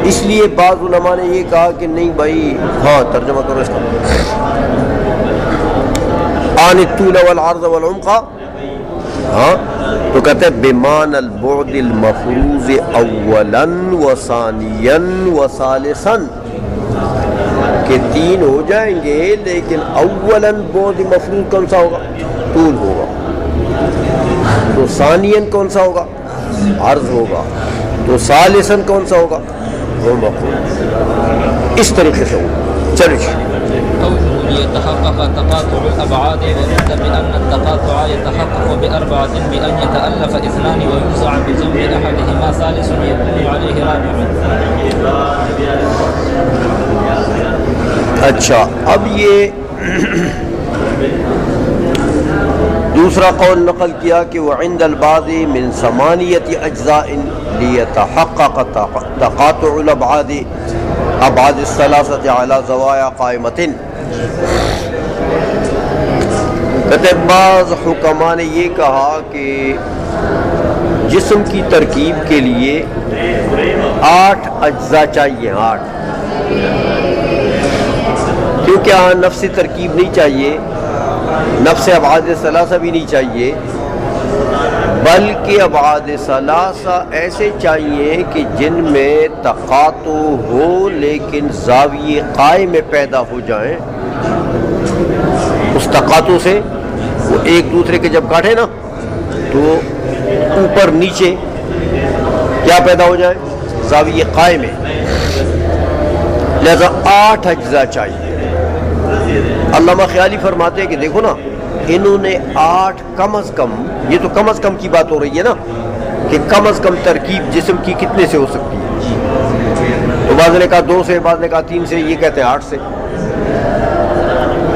Speaker 2: اس لیے بعض علماء نے یہ کہا کہ نہیں بھائی، ہاں ترجمہ کرو اس کا، عن الطول والعرض والعمق، ہاں تو کہتے ہیں بمان البعد المفروض اولا وثانیا وثالثا، کہ تین ہو جائیں گے لیکن اولا بعد مفروض کون سا ہوگا؟ طول ہوگا. تو ثانیا کون سا ہوگا؟ عرض ہوگا. تو ثالثا کون سا ہوگا؟ عمق. اس طریقے سے ہوگا. چلیے.
Speaker 3: يتحقق تقاطع الأبعاد ورد بأن التقاطع يتحقق بأربعة بأن يتألف اثنان ويوزع بجنب أحدهما ثالث يكون عليه رابع.
Speaker 2: اچھا، اب یہ دوسرا قول نقل کیا کہ وعند البعض من ثمانیۃ اجزاء لیتحقق تقاطع الابعاد ابعاد الثلاثۃ علی زوایا قائمۃ. کہتے بعض حکماء نے یہ کہا کہ جسم کی ترکیب کے لیے 8 اجزاء چاہیے، 8، کیونکہ یہاں نفس ترکیب نہیں چاہیے، نفس ابعاد ثلاثہ بھی نہیں چاہیے، بلکہ ابعاد ثلاثہ ایسے چاہیے کہ جن میں تقاطع ہو لیکن زاویے قائم میں پیدا ہو جائیں. اس تقاطع سے وہ ایک دوسرے کے جب کاٹے نا تو اوپر نیچے کیا پیدا ہو جائے؟ زاویے قائم میں. لہذا 8 اجزاء چاہیے. علامہ خیالی فرماتے ہیں کہ دیکھو نا، انہوں نے 8 کم از کم، یہ تو کم از کم کی بات ہو رہی ہے نا کہ کم از کم ترکیب جسم کی کتنے سے ہو سکتی ہے. تو بعض نے کہا 2 سے، بعض نے کہا 3 سے، یہ کہتے ہیں 8 سے.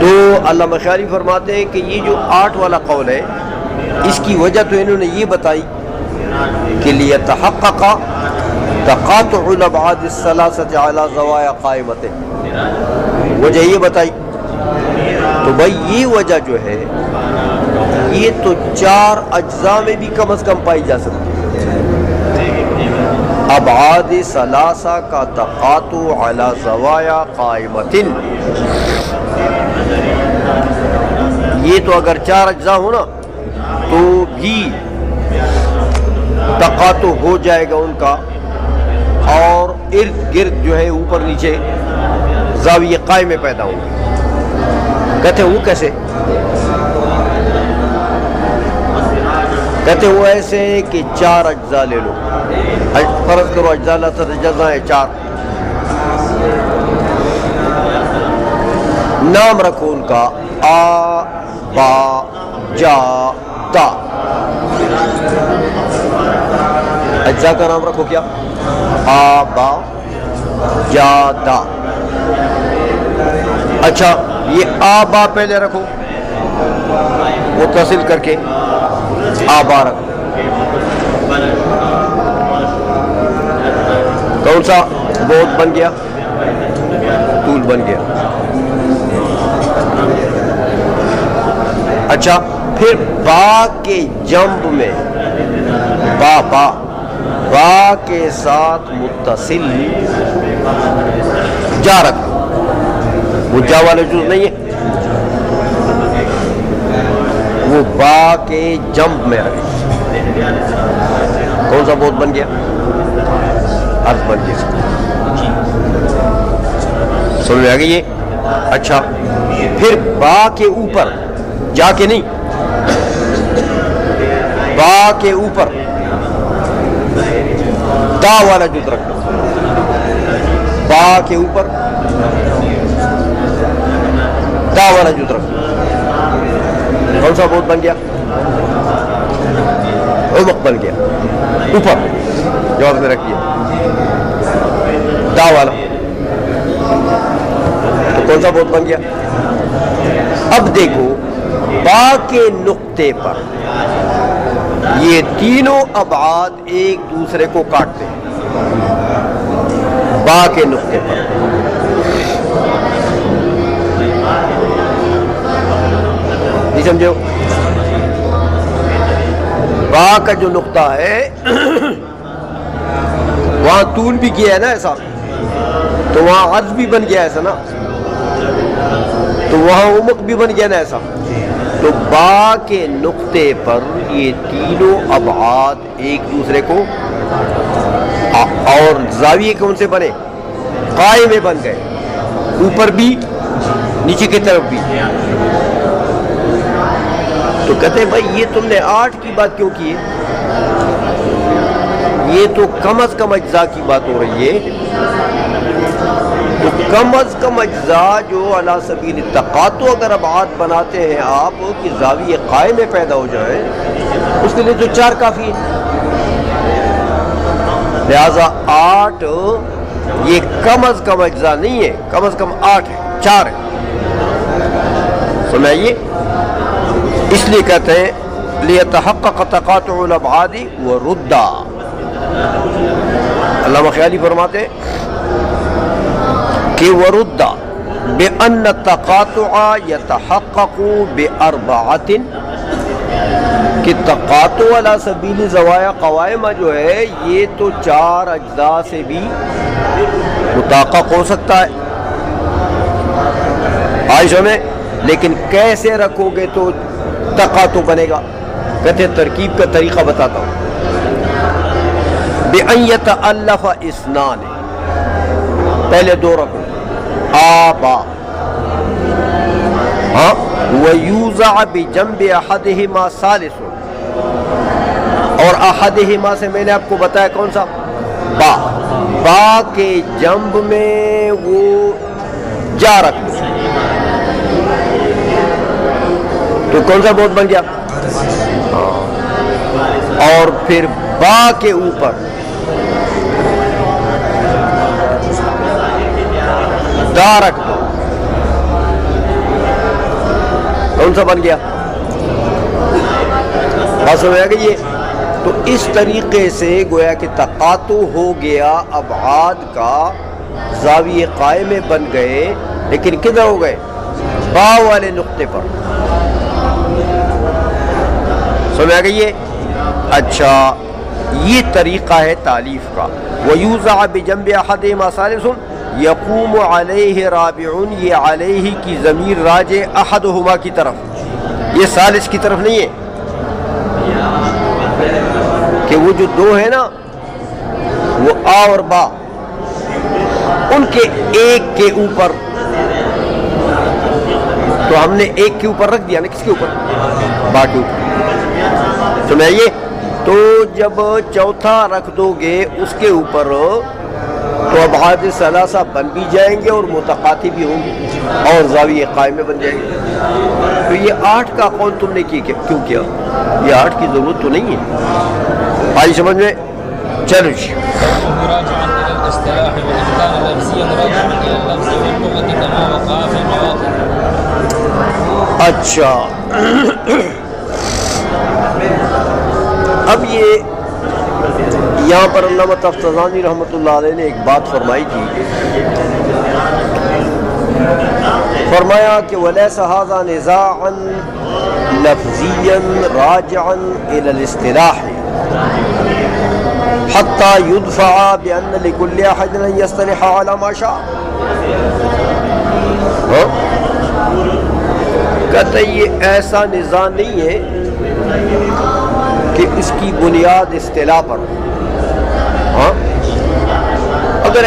Speaker 2: تو علامہ خیالی فرماتے ہیں کہ یہ جو 8 والا قول ہے، اس کی وجہ تو انہوں نے یہ بتائی کہ لیتحقق تقاطع الابعاد الثلاثۃ علی زوایا قائمۃ، وجہ یہ بتائی. تو بھائی یہ وجہ جو ہے یہ تو 4 اجزاء میں بھی کم از کم پائی جا سکتی ہے. ابعاد ثلاثہ کا تقاطع علی زوایا قائمۃ، یہ تو اگر 4 اجزاء ہو نا تو بھی تقاطع ہو جائے گا ان کا، اور ارد گرد جو ہے اوپر نیچے زاویے قائم میں پیدا ہوں گے. کہتے وہ کیسے؟ کہتے وہ ایسے کہ 4 اجزاء لے لو، فرض کرو اجزاء لا تتجزا ہے 4، نام رکھو ان کا آ با جا تا. اجزاء کا نام رکھو کیا؟ آ با جا تا. اچھا یہ آبا پہلے رکھو، متصل کر کے آبا رکھو. کون سا بہت بن گیا؟ طول بن گیا. اچھا پھر با کے جنب میں با کے ساتھ متصل جا رکھو. وہ جا والے جز نہیں ہے، وہ با کے جنب میں رکھے. کون سا بہت بن گیا؟ عرض بن گیا. سمجھ میں آ گئی یہ؟ اچھا پھر با کے اوپر جا کے نہیں، با کے اوپر تا والا جز رکھنا. با کے اوپر تا والا جز رکھنا. کون سا بہت بن گیا؟ عمق بن گیا. اوپر جواب میں رکھ دیا تا والا، تو کون سا بہت بن گیا؟ اب دیکھو با کے نقطے پر یہ تینوں ابعاد ایک دوسرے کو کاٹتے ہیں. با کے نقطے پر نہیں سمجھو؟ با کا جو نقطہ ہے وہاں طول بھی کیا ہے نا ایسا، تو وہاں عرض بھی بن گیا ایسا نا، تو وہاں عمق بھی بن گیا نا ایسا. تو با کے نقطے پر یہ تینوں ابعاد ایک دوسرے کو، اور زاویے کون سے بنے؟ قائم میں بن گئے، اوپر بھی نیچے کی طرف بھی. تو کہتے ہیں بھائی یہ تم نے 8 کی بات کیوں کی ہے؟ یہ تو کم از کم اجزاء کی بات ہو رہی ہے. تو کم از کم اجزاء جو علی سبیل التقاطع اگر ابعاد بناتے ہیں آپ کہ زاویے قائم میں پیدا ہو جائیں، اس کے لیے تو 4 کافی ہے. لہذا 8 یہ کم از کم اجزاء نہیں ہے، کم از کم 8 ہے، 4 ہے. سنائیے اس لیے کہتے ہیں لیتحقق تقاطع الابعاد وردا. علامہ خیالی فرماتے ہیں کہ وردا بأن التقاطع يتحقق بأربعة، کہ تقاطع علی سبیل زوایا قوائمہ جو ہے یہ تو 4 اجزاء سے بھی متحقق ہو سکتا ہے. عائشہ میں لیکن کیسے رکھو گے تو تقاطع بنے گا؟ کہتے ہیں ترکیب کا طریقہ بتاتا ہوں. بأن يتألف اثنان، پہلے 2 رکھو آبا، ہاں، وَيُوزَعَ بِجَنْبِ أَحَدِهِمَا ثَالِثٌ، اور احدہما سے میں نے آپ کو بتایا کون سا؟ با. با کے جنب میں وہ جا رکھ دو تو کون سا بہت بن گیا؟ اور پھر با کے اوپر دا رکھ دو، کون سا بن گیا؟ بات سمجھ آ گئی ہے؟ تو اس طریقے سے گویا کہ تقاطع ہو گیا ابعاد کا، زاویے قائمے بن گئے، لیکن کدھر ہو گئے؟ با والے نقطے پر. سمجھ آ گئی ہے؟ اچھا، یہ طریقہ ہے تالیف کا. وَيُوزَعَ بِجَنْبِ أَحَدِهِمَا ثَالِثٌ يَقُومُ عَلَيْهِ رَابِعٌ، یہ علیہ کی ضمیر راجع احدہما کی طرف، یہ ثالث کی طرف نہیں ہے، کہ وہ جو 2 ہے نا وہ آ اور با، ان کے ایک کے اوپر، تو ہم نے ایک کے اوپر رکھ دیا نا، کس کے اوپر؟ با کے اوپر. سمجھائیے؟ تو جب چوتھا رکھ دو گے اس کے اوپر تو ابعاد ثلاثہ بن بھی جائیں گے اور متقاطع بھی ہوں گے اور زاویے قائمے بن جائیں گے. تو یہ 8 کا قول تم نے کیوں کیا؟ یہ 8 کی ضرورت تو نہیں ہے. آئی سمجھ میں؟ چلو جی. اچھا، اب یہ یہاں پر علامہ تفتزانی رحمۃ اللہ علیہ نے ایک بات فرمائی تھی. فرمایا کہ وَلَيْسَ هَذَا نِزَاعًا لَفْظِيًّا رَاجِعًا إِلَى الْاصْطِلَاحِ حَتَّى يُدْفَعَ بِأَنَّ لِكُلِّ أَحَدٍ أَن يَصْطَلِحَ عَلَى مَا شَاءَ. کہتا یہ ایسا نزاع نہیں ہے کہ اس کی بنیاد اصطلاح پر ہو. ہاں، اگر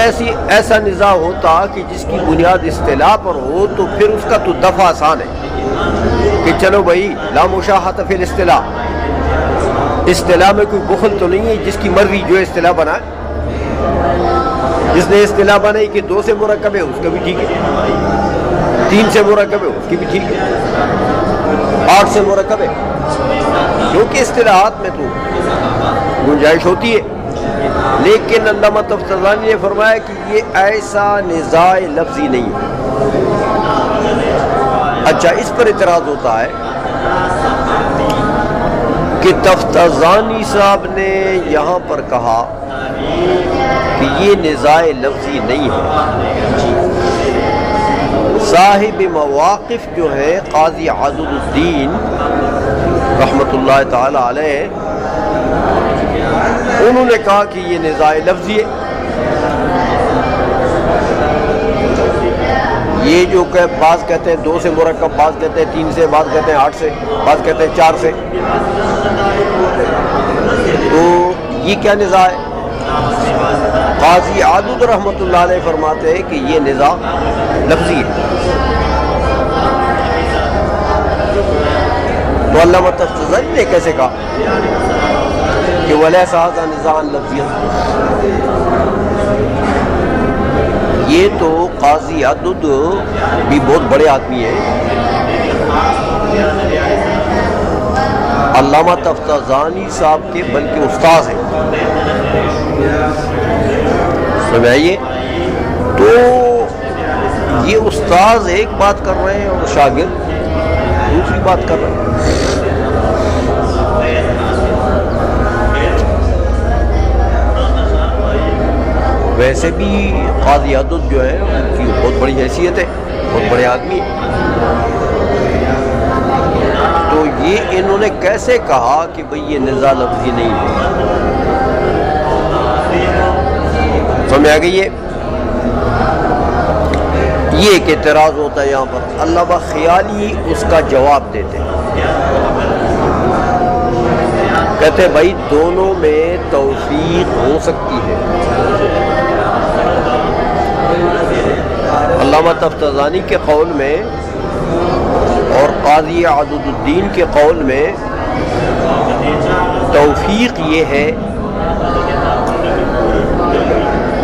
Speaker 2: ایسا نزاع ہوتا کہ جس کی بنیاد اصطلاح پر ہو تو پھر اس کا تو دفع آسان ہے کہ چلو بھائی لا مشاحۃ فی الاصطلاح، اصطلاح میں کوئی بخل تو نہیں ہے، جس کی مرضی جو اصطلاح بنائے. جس نے اصطلاح بنائی کہ 2 سے مرکب ہے اس کا بھی ٹھیک ہے، 3 سے مرکب ہے اس کی بھی ٹھیک ہے، 8 سے مرکب ہے، کیونکہ اصطلاحات میں تو گنجائش ہوتی ہے. لیکن علامہ تفتزانی نے فرمایا کہ یہ ایسا نزاع لفظی نہیں ہے. اچھا، اس پر اعتراض ہوتا ہے کہ تفتزانی صاحب نے یہاں پر کہا کہ یہ نزاع لفظی نہیں ہے. صاحب مواقف جو ہے قاضی عضد الدین رحمۃ اللہ تعالی علیہ، انہوں نے کہا کہ یہ نزاع لفظی ہے. یہ جو کہ بعض کہتے ہیں 2 سے مرکب، بعض کہتے ہیں 3 سے، بعض کہتے ہیں 8 سے، بعض کہتے ہیں 4 سے، تو یہ کیا نزاع ہے؟ قاضی عضد رحمۃ اللہ علیہ فرماتے ہیں کہ یہ نزاع لفظی ہے. تو علامہ تفتزانی نے کیسے کہا کہ وَلَيْسَ هَذَا نِزَاعًا لَفْظِيًّا؟ یہ تو قاضی عضد بھی بہت بڑے آدمی ہیں، علامہ تفتزانی صاحب کے بلکہ استاذ ہیں. سمجھائیے؟ تو یہ استاذ ایک بات کر رہے ہیں اور شاگرد دوسری بات کر رہے ہیں. ویسے بھی قاضی عدد جو ہے ان کی بہت بڑی حیثیت ہے، بہت بڑے آدمی ہیں، تو یہ انہوں نے کیسے کہا کہ بھئی یہ نزاع لفظی نہیں ہے؟ سمجھ آ گئی ہے؟ یہ ایک اعتراض ہوتا ہے یہاں پر، علامہ خیالی اس کا جواب دیتے ہیں، کہتے ہیں بھائی دونوں میں توفیق ہو سکتی ہے۔ علامہ تفتزانی کے قول میں اور قاضی عدد الدین کے قول میں توفیق یہ ہے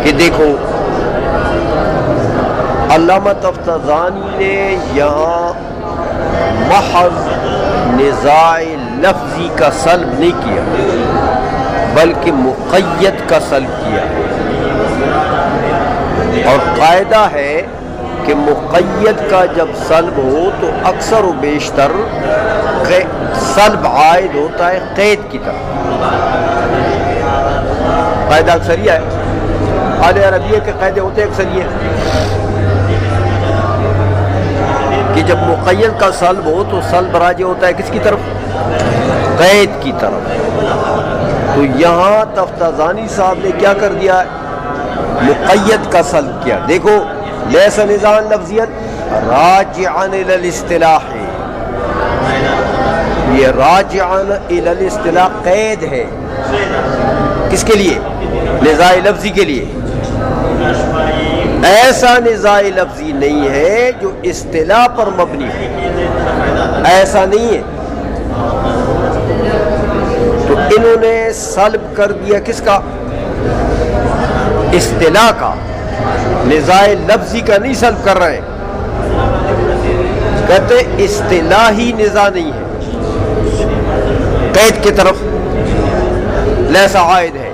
Speaker 2: کہ دیکھو علامہ تفتزانی نے یہاں محض نزاع لفظی کا سلب نہیں کیا بلکہ مقید کا سلب کیا، اور قاعدہ ہے کہ مقید کا جب سلب ہو تو اکثر و بیشتر سلب عائد ہوتا ہے قید کی طرف، قاعدہ اکثریہ ہے، اہل عربیہ کے قاعدے ہوتے ہیں اکثریہ، کہ جب مقید کا سلب ہو تو سلب راجع ہوتا ہے کس کی طرف؟ قید کی طرف۔ تو یہاں تفتزانی صاحب نے کیا کر دیا ہے؟ مقید کا سلب کیا۔ دیکھو لیس نزاعا لفظیا راجعا الی الاصطلاح، یہ راجعا الی الاصطلاح قید ہے، کس کے لیے؟ نزاع لفظی کے لیے۔ ایسا نزاع لفظی نہیں ہے جو اصطلاح پر مبنی ہو، ایسا نہیں ہے۔ تو انہوں نے سلب کر دیا کس کا؟ اصطلاح کا، نزاع لفظی کا نہیں سلب کر رہے ہیں، کہتے اصطلاحی نزاع نہیں ہے، قید کی طرف لیسا عائد ہے۔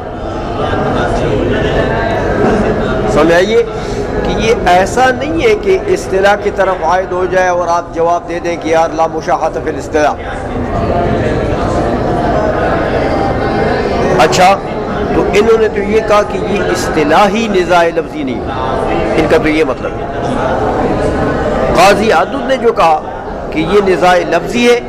Speaker 2: سمجھ آئیے کہ یہ ایسا نہیں ہے کہ اصطلاح کی طرف عائد ہو جائے اور آپ جواب دے دیں کہ یار لا مشاحۃ فی الاصطلاح۔ اچھا تو انہوں نے تو یہ کہا کہ یہ اصطلاحی نزاع لفظی نہیں ہے، ان کا تو یہ مطلب ہے۔ قاضی عدد نے جو کہا کہ یہ نزاع لفظی ہے،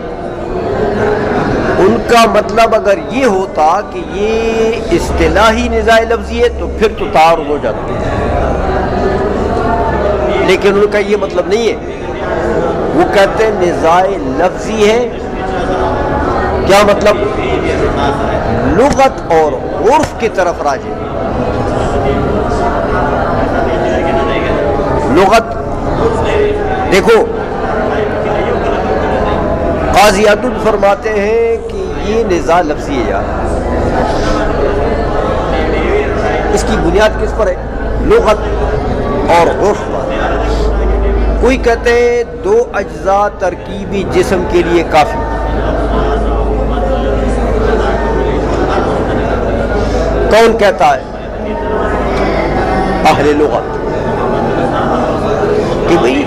Speaker 2: ان کا مطلب اگر یہ ہوتا کہ یہ اصطلاحی نزاع لفظی ہے تو پھر تو تعارض ہو جاتا، لیکن ان کا یہ مطلب نہیں ہے، وہ کہتے ہیں نزاع لفظی ہے۔ کیا مطلب؟ لغت اور عرف کی طرف راجع، لغت دیکھو قاضی عدد فرماتے ہیں کہ یہ نزاع لفظی ہے یار، اس کی بنیاد کس پر ہے؟ لغت اور عرف پر۔ کوئی کہتے ہیں دو اجزاء ترکیبی جسم کے لیے کافی، کون کہتا ہے؟ اہل لغت، کہ بھئی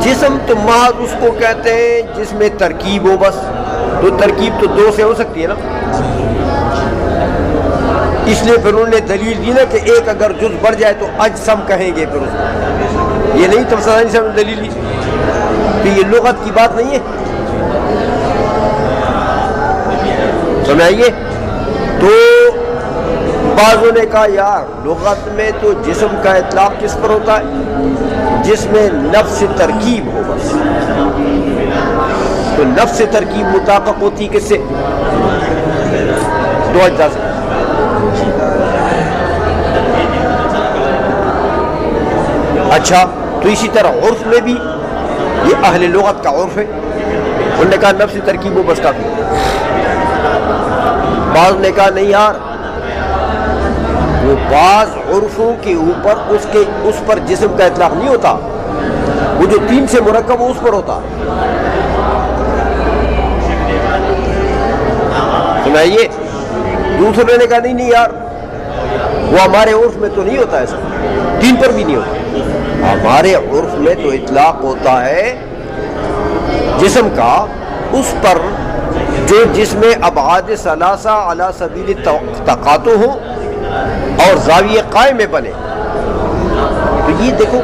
Speaker 2: جسم تو محض اس کو کہتے ہیں جس میں ترکیب ہو، بس تو ترکیب تو دو سے ہو سکتی ہے نا، اس لیے پھر انہوں نے دلیل دی نا کہ ایک اگر جز بڑھ جائے تو اجسم کہیں گے، پھر اس کو یہ نہیں تفصیلی سے دلیل دی کہ یہ لغت کی بات نہیں ہے، سمجھائیے۔ تو بعضوں نے کہا یار لغت میں تو جسم کا اطلاق کس پر ہوتا ہے؟ جس میں نفس ترکیب ہو، بس تو نفس ترکیب مطابق ہوتی کس سے؟ دو اجزاء سے۔ اچھا تو اسی طرح عرف میں بھی یہ اہل لغت کا عرف ہے، انہوں نے کہا نفس ترکیب ہو بس کافی۔ بعض نے کہا نہیں یار، وہ بعض عرفوں کے اوپر اس پر جسم کا اطلاق نہیں ہوتا، وہ جو تین سے مرکب ہو اس پر ہوتا۔ سنائیے، دوسرے نے کہا نہیں یار، وہ ہمارے عرف میں تو نہیں ہوتا ایسا، تین پر بھی نہیں ہوتا، ہمارے عرف میں تو اطلاق ہوتا ہے جسم کا اس پر جو جس میں ابعاد ثلاثہ علی سبیل تقاطع ہوں اور زاویہ قائم میں بنے، یہ دیکھو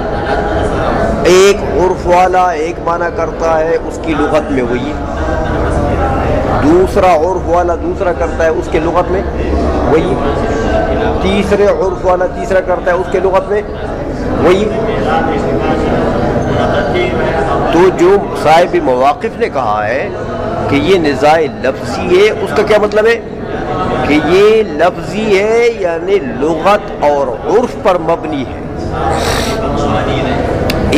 Speaker 2: ایک عرف والا ایک معنی کرتا ہے اس کی لغت میں وہی، دوسرا عرف والا دوسرا کرتا ہے اس کے لغت میں وہی، تیسرے عرف والا تیسرا کرتا ہے اس کے لغت میں وہی. تو جو صاحب مواقف نے کہا ہے کہ یہ نزاع لفظی ہے، اس کا کیا مطلب ہے کہ یہ لفظی ہے یعنی لغت اور عرف پر مبنی ہے.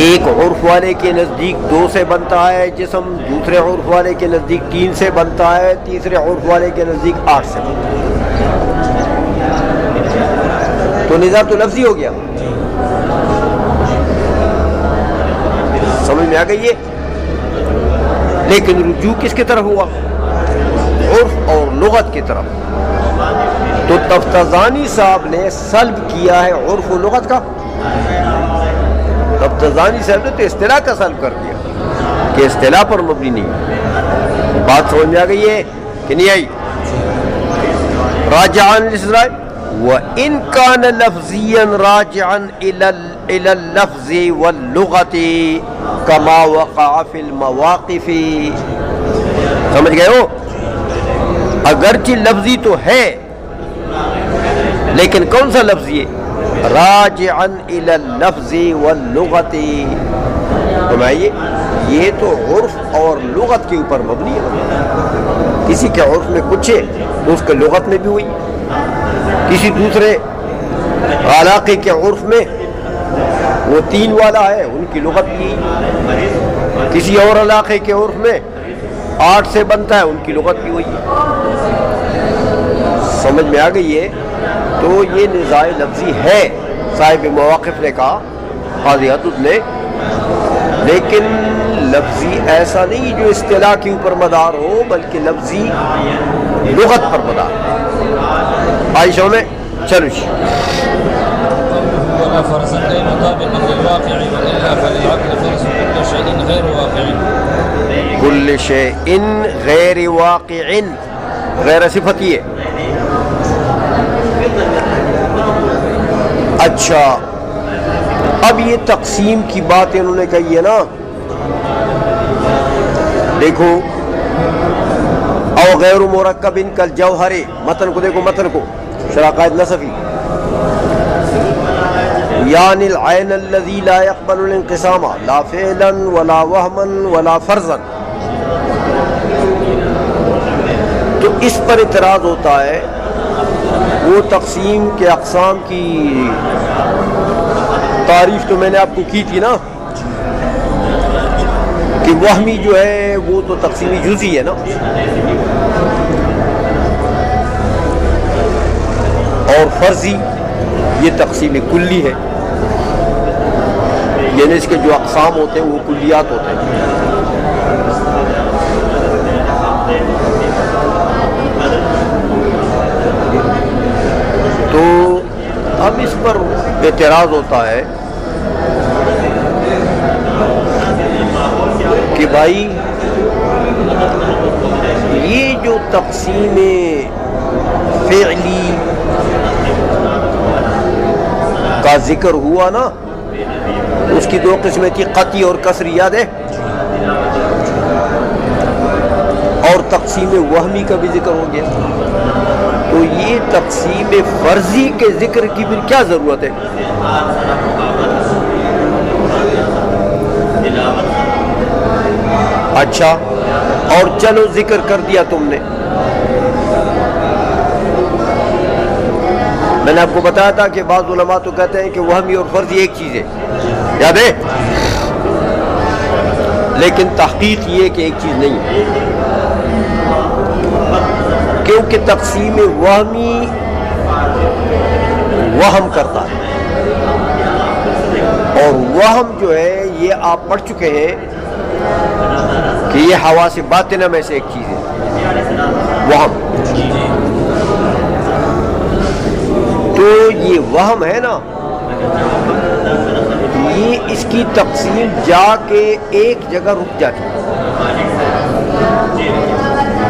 Speaker 2: ایک عرف والے کے نزدیک 2 سے بنتا ہے جسم، دوسرے عرف والے کے نزدیک 3 سے بنتا ہے، تیسرے عرف والے کے نزدیک 8 سے بنتا ہے. تو نزاع تو لفظی ہو گیا. سمجھ میں آ گئی ہے. لیکن رجوع کس کی طرف ہوا؟ عرف اور لغت کی طرف. تو تفتزانی صاحب نے سلب کیا ہے عرف و لغت کا. تفتزانی صاحب نے تو اصطلاح کا سلب کر دیا کہ اصطلاح پر مبنی نہیں. بات سمجھ میں آ گئی ہے کہ نہیں آئی؟ راجعان للاسراء وَإِن كَانَ لَفْظِيًّا رَاجِعًا إِلَى اللَّفْظِ وَاللُّغَةِ كَمَا وَقَعَ فِي الْمَوَاقِفِ. سمجھ گئے ہو؟ اگرچہ لفظی تو ہے لیکن کون سا لفظی ہے؟ راجعاً إِلَى اللَّفْظِ وَاللُّغَةِ. سمجھئے یہ تو عرف اور لغت کے اوپر مبنی ہے. کسی کے عرف میں کچھ ہے تو اس کے لغت میں بھی ہوئی، کسی دوسرے علاقے کے عرف میں وہ 3 والا ہے ان کی لغت بھی، کسی اور علاقے کے عرف میں 8 سے بنتا ہے ان کی لغت بھی ہوئی. سمجھ میں آ گئی ہے؟ تو یہ نزاع لفظی ہے صاحب مواقف نے کہا، قاضی حدود نے. لیکن لفظی ایسا نہیں جو اصطلاح کے اوپر مدار ہو، بلکہ لفظی لغت پر مدار. عائشہ میں چلو
Speaker 3: ولا فرض غير مطابق للواقع والا فللعقل فرض كل شيء غير واقع.
Speaker 2: كل شيء غیر واقع، غیر صفت یہ. اچھا اب یہ تقسیم کی بات انہوں نے کہی ہے نا. دیکھو او غیر مرکب کالجوہر، متن کو دیکھو، متن کو شرح قائد نصفی. یعنی العین الذی لا يقبل الانقسام لا فعلا ولا وہما ولا فرضا. تو اس پر اعتراض ہوتا ہے. وہ تقسیم کے اقسام کی تعریف تو میں نے آپ کو کی تھی نا کہ وہمی جو ہے وہ تو تقسیمی جزئی ہے نا، اور فرضی یہ تقسیم کلی ہے. یعنی اس کے جو اقسام ہوتے ہیں وہ کلیات ہوتے ہیں. تو اب اس پر اعتراض ہوتا ہے کہ بھائی یہ جو تقسیم فعلی کا ذکر ہوا نا، اس کی 2 قسمیں تھی، قطعی اور کسری، یاد ہے؟ اور تقسیم وہمی کا بھی ذکر ہو گیا. تو یہ تقسیم فرضی کے ذکر کی پھر کیا ضرورت ہے؟ اچھا اور چلو ذکر کر دیا تم نے. میں نے آپ کو بتایا تھا کہ بعض علماء تو کہتے ہیں کہ وہمی اور فرضی ایک چیز ہے، یاد ہے؟ لیکن تحقیق یہ کہ ایک چیز نہیں ہے، کیونکہ تقسیم وہمی وہم کرتا ہے، اور وہم جو ہے یہ آپ پڑھ چکے ہیں کہ یہ حواس باطنہ میں سے ایک چیز ہے وہم. تو یہ وہم ہے نا، یہ اس کی تقسیم جا کے ایک جگہ رک جاتی ہے.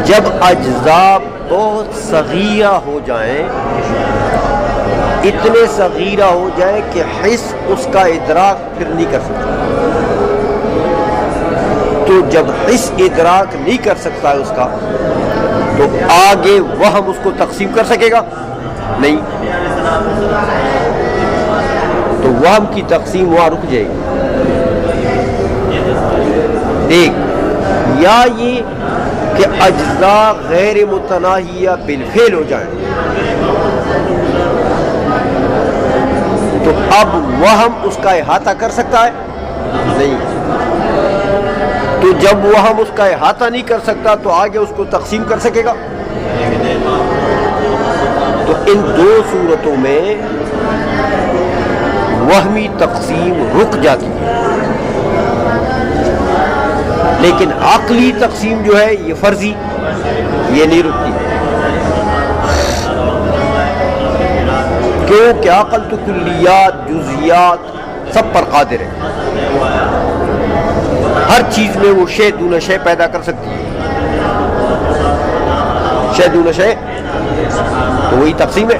Speaker 2: جب اجزاء بہت صغیرہ ہو جائیں، اتنے صغیرہ ہو جائیں کہ حس اس کا ادراک پھر نہیں کر سکتا. تو جب حس ادراک نہیں کر سکتا ہے اس کا تو آگے وہم اس کو تقسیم کر سکے گا نہیں. تو وہم کی تقسیم وہاں رک جائے گی. دیکھ یا یہ کہ اجزاء غیر متناہیہ بالفعل ہو جائیں تو اب وہم اس کا احاطہ کر سکتا ہے نہیں. تو جب وہم اس کا احاطہ نہیں کر سکتا تو آگے اس کو تقسیم کر سکے گا. تو ان دو صورتوں میں وہمی تقسیم رک جاتی ہے لیکن عقلی تقسیم جو ہے یہ فرضی یہ نہیں رکتی. کیوں کہ عقل تو کلیات جزیات سب پر قادر ہے. ہر چیز میں وہ شے دون شے پیدا کر سکتی ہے. شے دون شے تو وہی تقسیم ہے.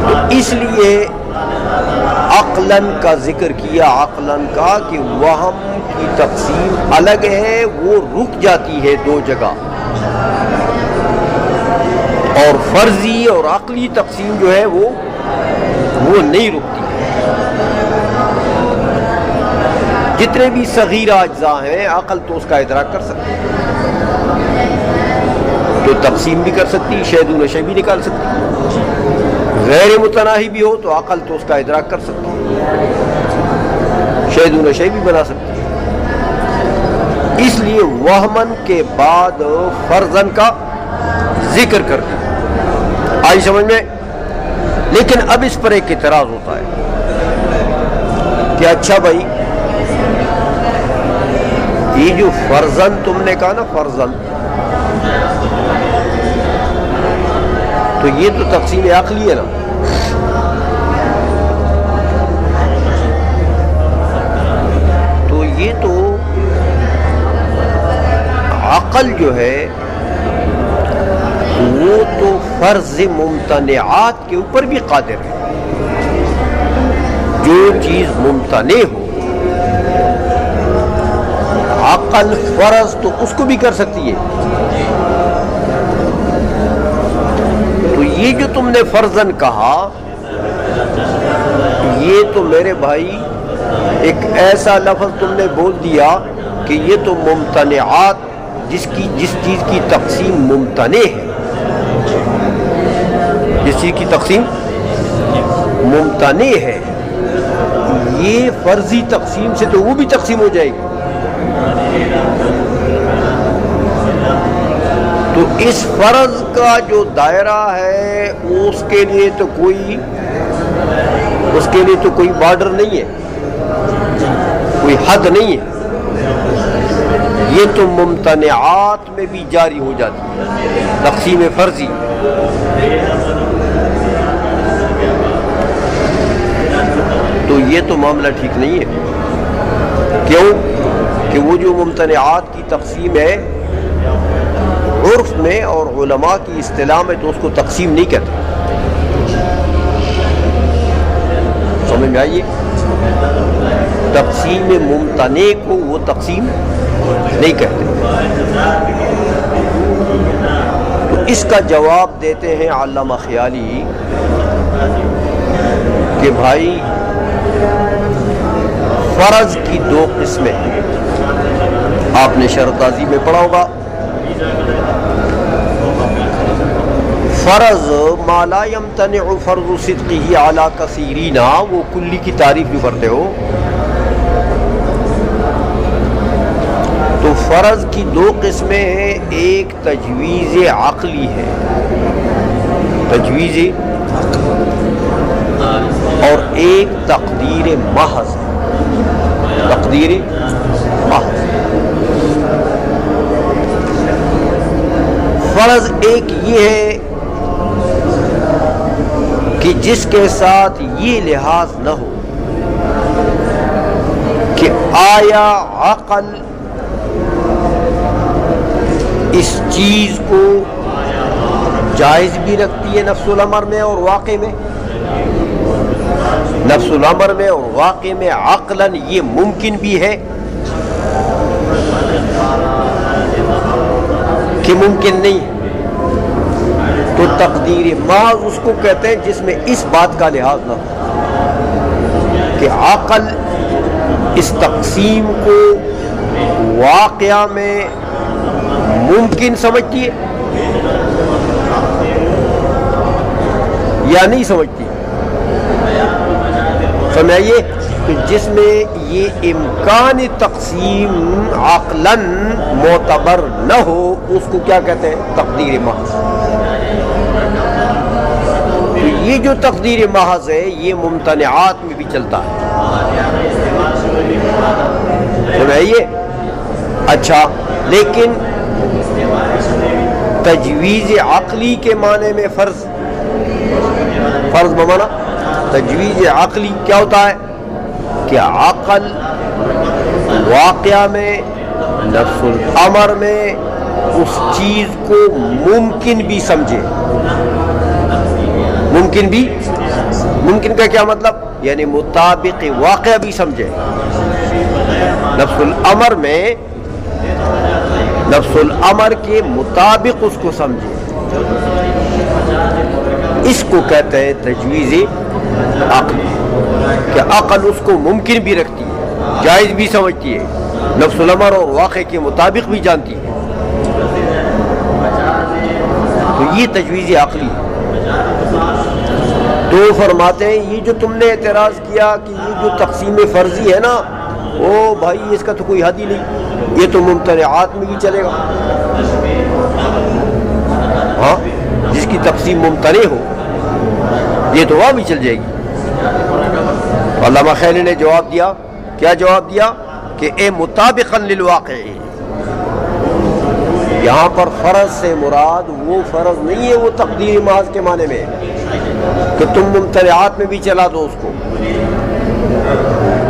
Speaker 2: تو اس لیے عقلاً کا ذکر کیا عقلاً کا کہ وہم کی تقسیم الگ ہے وہ رک جاتی ہے دو جگہ اور فرضی اور عقلی تقسیم جو ہے وہ نہیں رکتی. جتنے بھی صغیرہ اجزاء ہیں عقل تو اس کا ادراک کر سکتی تو تقسیم بھی کر سکتی شے دون شے بھی نکال سکتی. غیر متناہی بھی ہو تو عقل تو اس کا ادراک کر سکتی شے دون شے بھی بنا سکتی. اس لیے وہمن کے بعد فرضن کا ذکر کرتی. آئی سمجھ میں؟ لیکن اب اس پر ایک اعتراض ہوتا ہے کہ اچھا بھائی یہ جو فرضن تم نے کہا نا فرضن تو یہ تو تقسیم عقلی ہے نا. تو یہ تو عقل جو ہے وہ تو فرض ممتنعات کے اوپر بھی قادر ہے. جو چیز ممتنع ہو عقل فرض تو اس کو بھی کر سکتی ہے. تو یہ جو تم نے فرضاً کہا یہ تو میرے بھائی ایک ایسا لفظ تم نے بول دیا کہ یہ تو ممتنعات جس چیز کی تقسیم ممتنع ہے جس چیز کی تقسیم ممتنع ہے یہ فرضی تقسیم سے تو وہ بھی تقسیم ہو جائے گی. تو اس فرض کا جو دائرہ ہے اس کے لیے تو کوئی بارڈر نہیں ہے کوئی حد نہیں ہے. یہ تو ممتنعات میں بھی جاری ہو جاتی ہے تقسیم فرضی. تو یہ تو معاملہ ٹھیک نہیں ہے. کیوں کہ وہ جو ممتنعات کی تقسیم ہے عرف میں اور علماء کی اصطلاح میں تو اس کو تقسیم نہیں کہتے. سمجھ میں آئیے تقسیم ممتنع کو وہ تقسیم نہیں کہتے. تو اس کا جواب دیتے ہیں علامہ خیالی کہ بھائی فرض کی دو قسمیں ہیں. آپ نے شرح تہذیب میں پڑھا ہوگا فرض ما لا يمتنع فرض صدقه على كثيرين وہ کلی کی تعریف جو کرتے ہو. تو فرض کی دو قسمیں ہیں ایک تجویز عقلی ہے تجویز اور ایک تقدیر محض تقدیر محض. فرض ایک یہ ہے کہ جس کے ساتھ یہ لحاظ نہ ہو کہ آیا عقل اس چیز کو جائز بھی رکھتی ہے نفس الامر میں اور واقع میں نفس الامر میں اور واقع میں عقلاً یہ ممکن بھی ہے کہ ممکن نہیں ہے، تو تقدیر محض اس کو کہتے ہیں جس میں اس بات کا لحاظ نہ ہو کہ عقل اس تقسیم کو واقعہ میں ممکن سمجھتی ہے یا نہیں سمجھتی. سمجھائیے کہ جس میں یہ امکان تقسیم عقلاً معتبر نہ ہو اس کو کیا کہتے ہیں؟ تقدیر محض. تو یہ جو تقدیر محض ہے یہ ممتنعات میں بھی چلتا ہے. سمجھائیے. اچھا، لیکن تجویز عقلی کے معنی میں فرض بمانا تجویز عقلی کیا ہوتا ہے کہ عقل واقعہ میں نفس الامر میں اس چیز کو ممکن بھی سمجھے. ممکن کا کیا مطلب؟ یعنی مطابق واقعہ بھی سمجھے. نفس الامر کے مطابق اس کو سمجھے. اس کو کہتے ہیں تجویز عقل، کہ عقل اس کو ممکن بھی رکھتی ہے، جائز بھی سمجھتی ہے، نفس الامر اور واقع کے مطابق بھی جانتی ہے. تو یہ تجویز عقلی ہے. تو فرماتے ہیں یہ جو تم نے اعتراض کیا کہ یہ جو تقسیم فرضی ہے نا، او بھائی اس کا تو کوئی حد ہی نہیں، یہ تو ممتنعات میں بھی چلے گا. ہاں، جس کی تقسیم ممتنع ہو یہ تو وہاں بھی چل جائے گی. علامہ خیلی نے جواب دیا، کیا جواب دیا؟ کہ اے مطابقاً للواقع. یہاں پر فرض سے مراد وہ فرض نہیں ہے وہ تقدیر محض کے معنی میں کہ تم ممتنعات میں بھی چلا دو اس کو،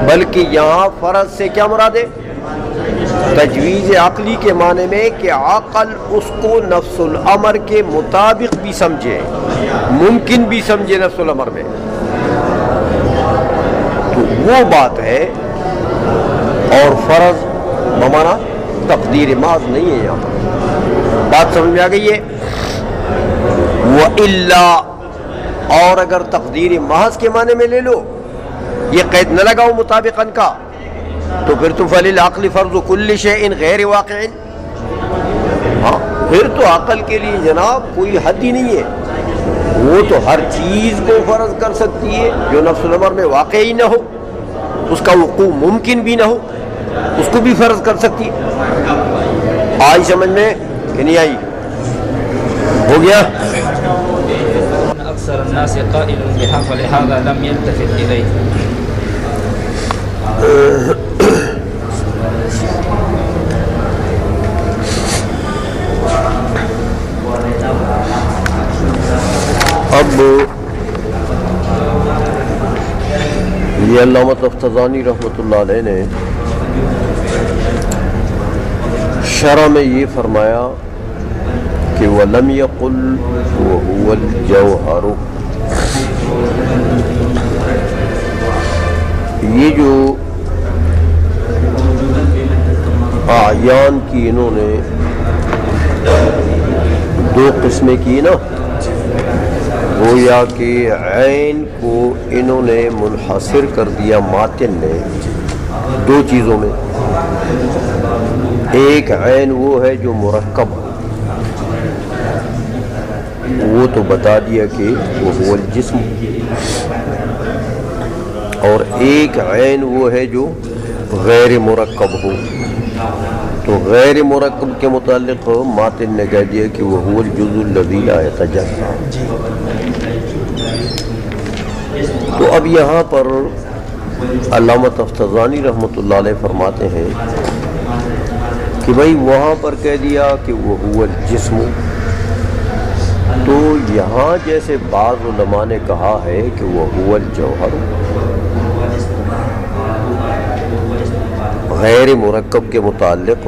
Speaker 2: بلکہ یہاں فرض سے کیا مراد ہے؟ تجویز عقلی کے معنی میں کہ عقل اس کو نفس الامر کے مطابق بھی سمجھے، ممکن بھی سمجھے نفس الامر میں. تو وہ بات ہے، اور فرض بمانا تقدیر محض نہیں ہے. یہاں پر بات سمجھ میں آ گئی ہے؟ وَإِلَّا، اور اگر تقدیر محض کے معنی میں لے لو، یہ قید نہ لگاؤ مطابقاً کا، تو پھر تو فَلِلْعَقْلِ فَرْضُ كُلِّ شَيْءٍ غَيْرِ وَاقِعٍ. ہاں، پھر تو عقل کے لیے جناب کوئی حد ہی نہیں ہے، وہ تو ہر چیز کو فرض کر سکتی ہے جو نفس الامر میں واقع ہی نہ ہو، اس کا وقوع ممکن بھی نہ ہو، اس کو بھی فرض کر سکتی ہے. آئی سمجھ میں کہ نہیں آئی؟ ہو گیا؟
Speaker 3: اکثر الناس قائل بها فلهذا لم يلتفت الیہ.
Speaker 2: اب یہ علامہ تفتزانی رحمۃ اللہ علیہ نے شرح میں یہ فرمایا کہ وَلَمْ يَقُلْ وَهُوَ الْجَوْهَرُ. یہ جو اعیان کی انہوں نے دو قسمیں کی نا، گویا کہ عین کو انہوں نے منحصر کر دیا ماتن نے دو چیزوں میں. ایک عین وہ ہے جو مرکب، وہ تو بتا دیا کہ وہ هو الجسم، اور ایک عین وہ ہے جو غیر مرکب ہو. تو غیر مرکب کے متعلق ماتن نے کہہ دیا کہ وہ هو الجزء الذی لا یتجزا. تو اب یہاں پر علامہ تفتزانی رحمۃ اللہ علیہ فرماتے ہیں کہ بھائی وہاں پر کہہ دیا کہ وہ هو الجسم، تو یہاں جیسے بعض علماء نے کہا ہے کہ وہ هو الجوہر، غیر مرکب کے متعلق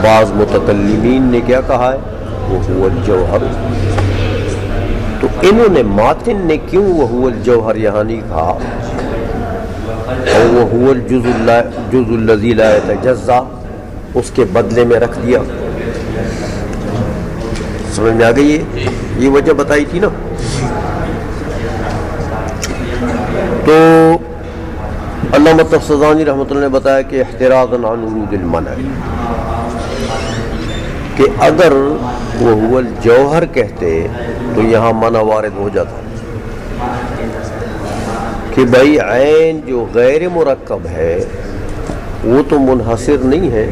Speaker 2: بعض متکلمین نے کیا کہا ہے؟ وہ هو الجوہر. تو انہوں نے ماتن نے کیوں وہو الجوہر یہاں نہیں کہا اور وہو الجزء الذی لا یتجزا، اس کے بدلے میں رکھ دیا؟ سمجھ میں آ گئی ہے؟ یہ وجہ بتائی تھی نا. تو علامہ تفسیرانی رحمۃ اللہ نے بتایا کہ احترازاً عن ورود المنع، کہ اگر وہ الجوہر کہتے تو یہاں منع وارد ہو جاتا کہ بھائی عین جو غیر مرکب ہے وہ تو منحصر نہیں ہے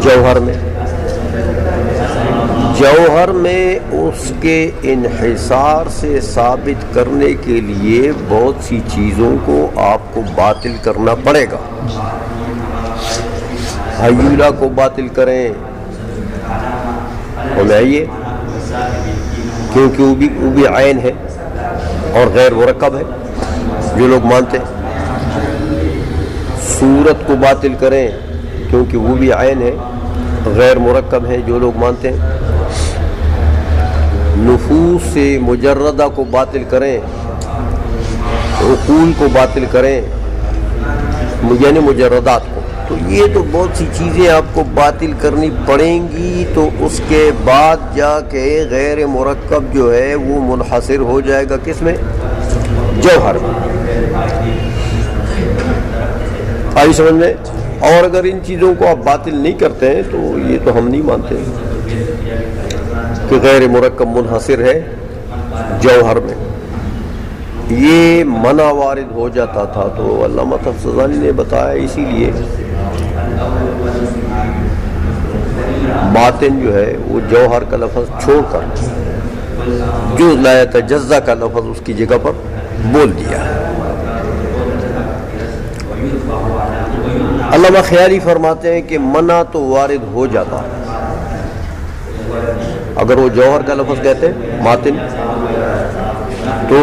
Speaker 2: جوہر میں. جوہر میں اس کے انحصار سے ثابت کرنے کے لیے بہت سی چیزوں کو آپ کو باطل کرنا پڑے گا. حیولہ کو باطل کریں آئیے، کیونکہ وہ بھی عین ہے اور غیر مرکب ہے جو لوگ مانتے ہیں. صورت کو باطل کریں کیونکہ وہ بھی عین ہے غیر مرکب ہے جو لوگ مانتے ہیں. نفوس سے مجردہ کو باطل کریں، عقول کو باطل کریں، یعنی مجردات کو. تو یہ تو بہت سی چیزیں آپ کو باطل کرنی پڑیں گی. تو اس کے بعد جا کے غیر مرکب جو ہے وہ منحصر ہو جائے گا کس میں؟ جوہر میں. آئی سمجھ میں؟ اور اگر ان چیزوں کو آپ باطل نہیں کرتے ہیں تو یہ تو ہم نہیں مانتے کہ غیر مرکب منحصر ہے جوہر میں. یہ منع وارد ہو جاتا تھا. تو علامہ تفسیرانی نے بتایا اسی لیے باطن جو ہے وہ جوہر کا لفظ چھوڑ کر جو لا یتجزا کا لفظ اس کی جگہ پر بول دیا. علامہ خیالی فرماتے ہیں کہ منع تو وارد ہو جاتا اگر وہ جوہر کا لفظ کہتے ہیں ماتن تو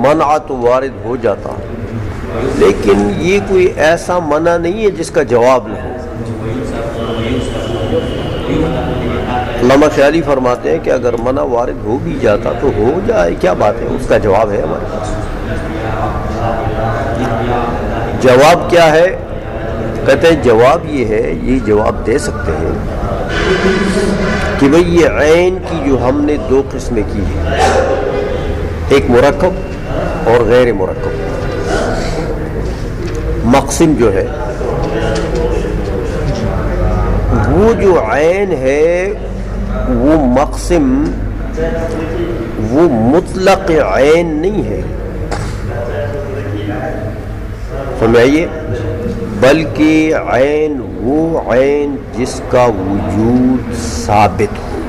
Speaker 2: منع تو وارد ہو جاتا، لیکن یہ کوئی ایسا منع نہیں ہے جس کا جواب نہ ہو. علامہ خیالی فرماتے ہیں کہ اگر منع وارد ہو بھی جاتا تو ہو جائے، کیا بات ہے، اس کا جواب ہے ہمارے پاس. جواب کیا ہے؟ کہتے ہیں جواب یہ ہے، یہ جواب دے سکتے ہیں کہ بھئی یہ عین کی جو ہم نے دو قسمیں کی ہیں، ایک مرکب اور غیر مرکب. مقسم جو ہے وہ جو عین ہے وہ مقسم وہ مطلق عین نہیں ہے، سمجھائیے، بلکہ عین وہ عین جس کا وجود ثابت ہو،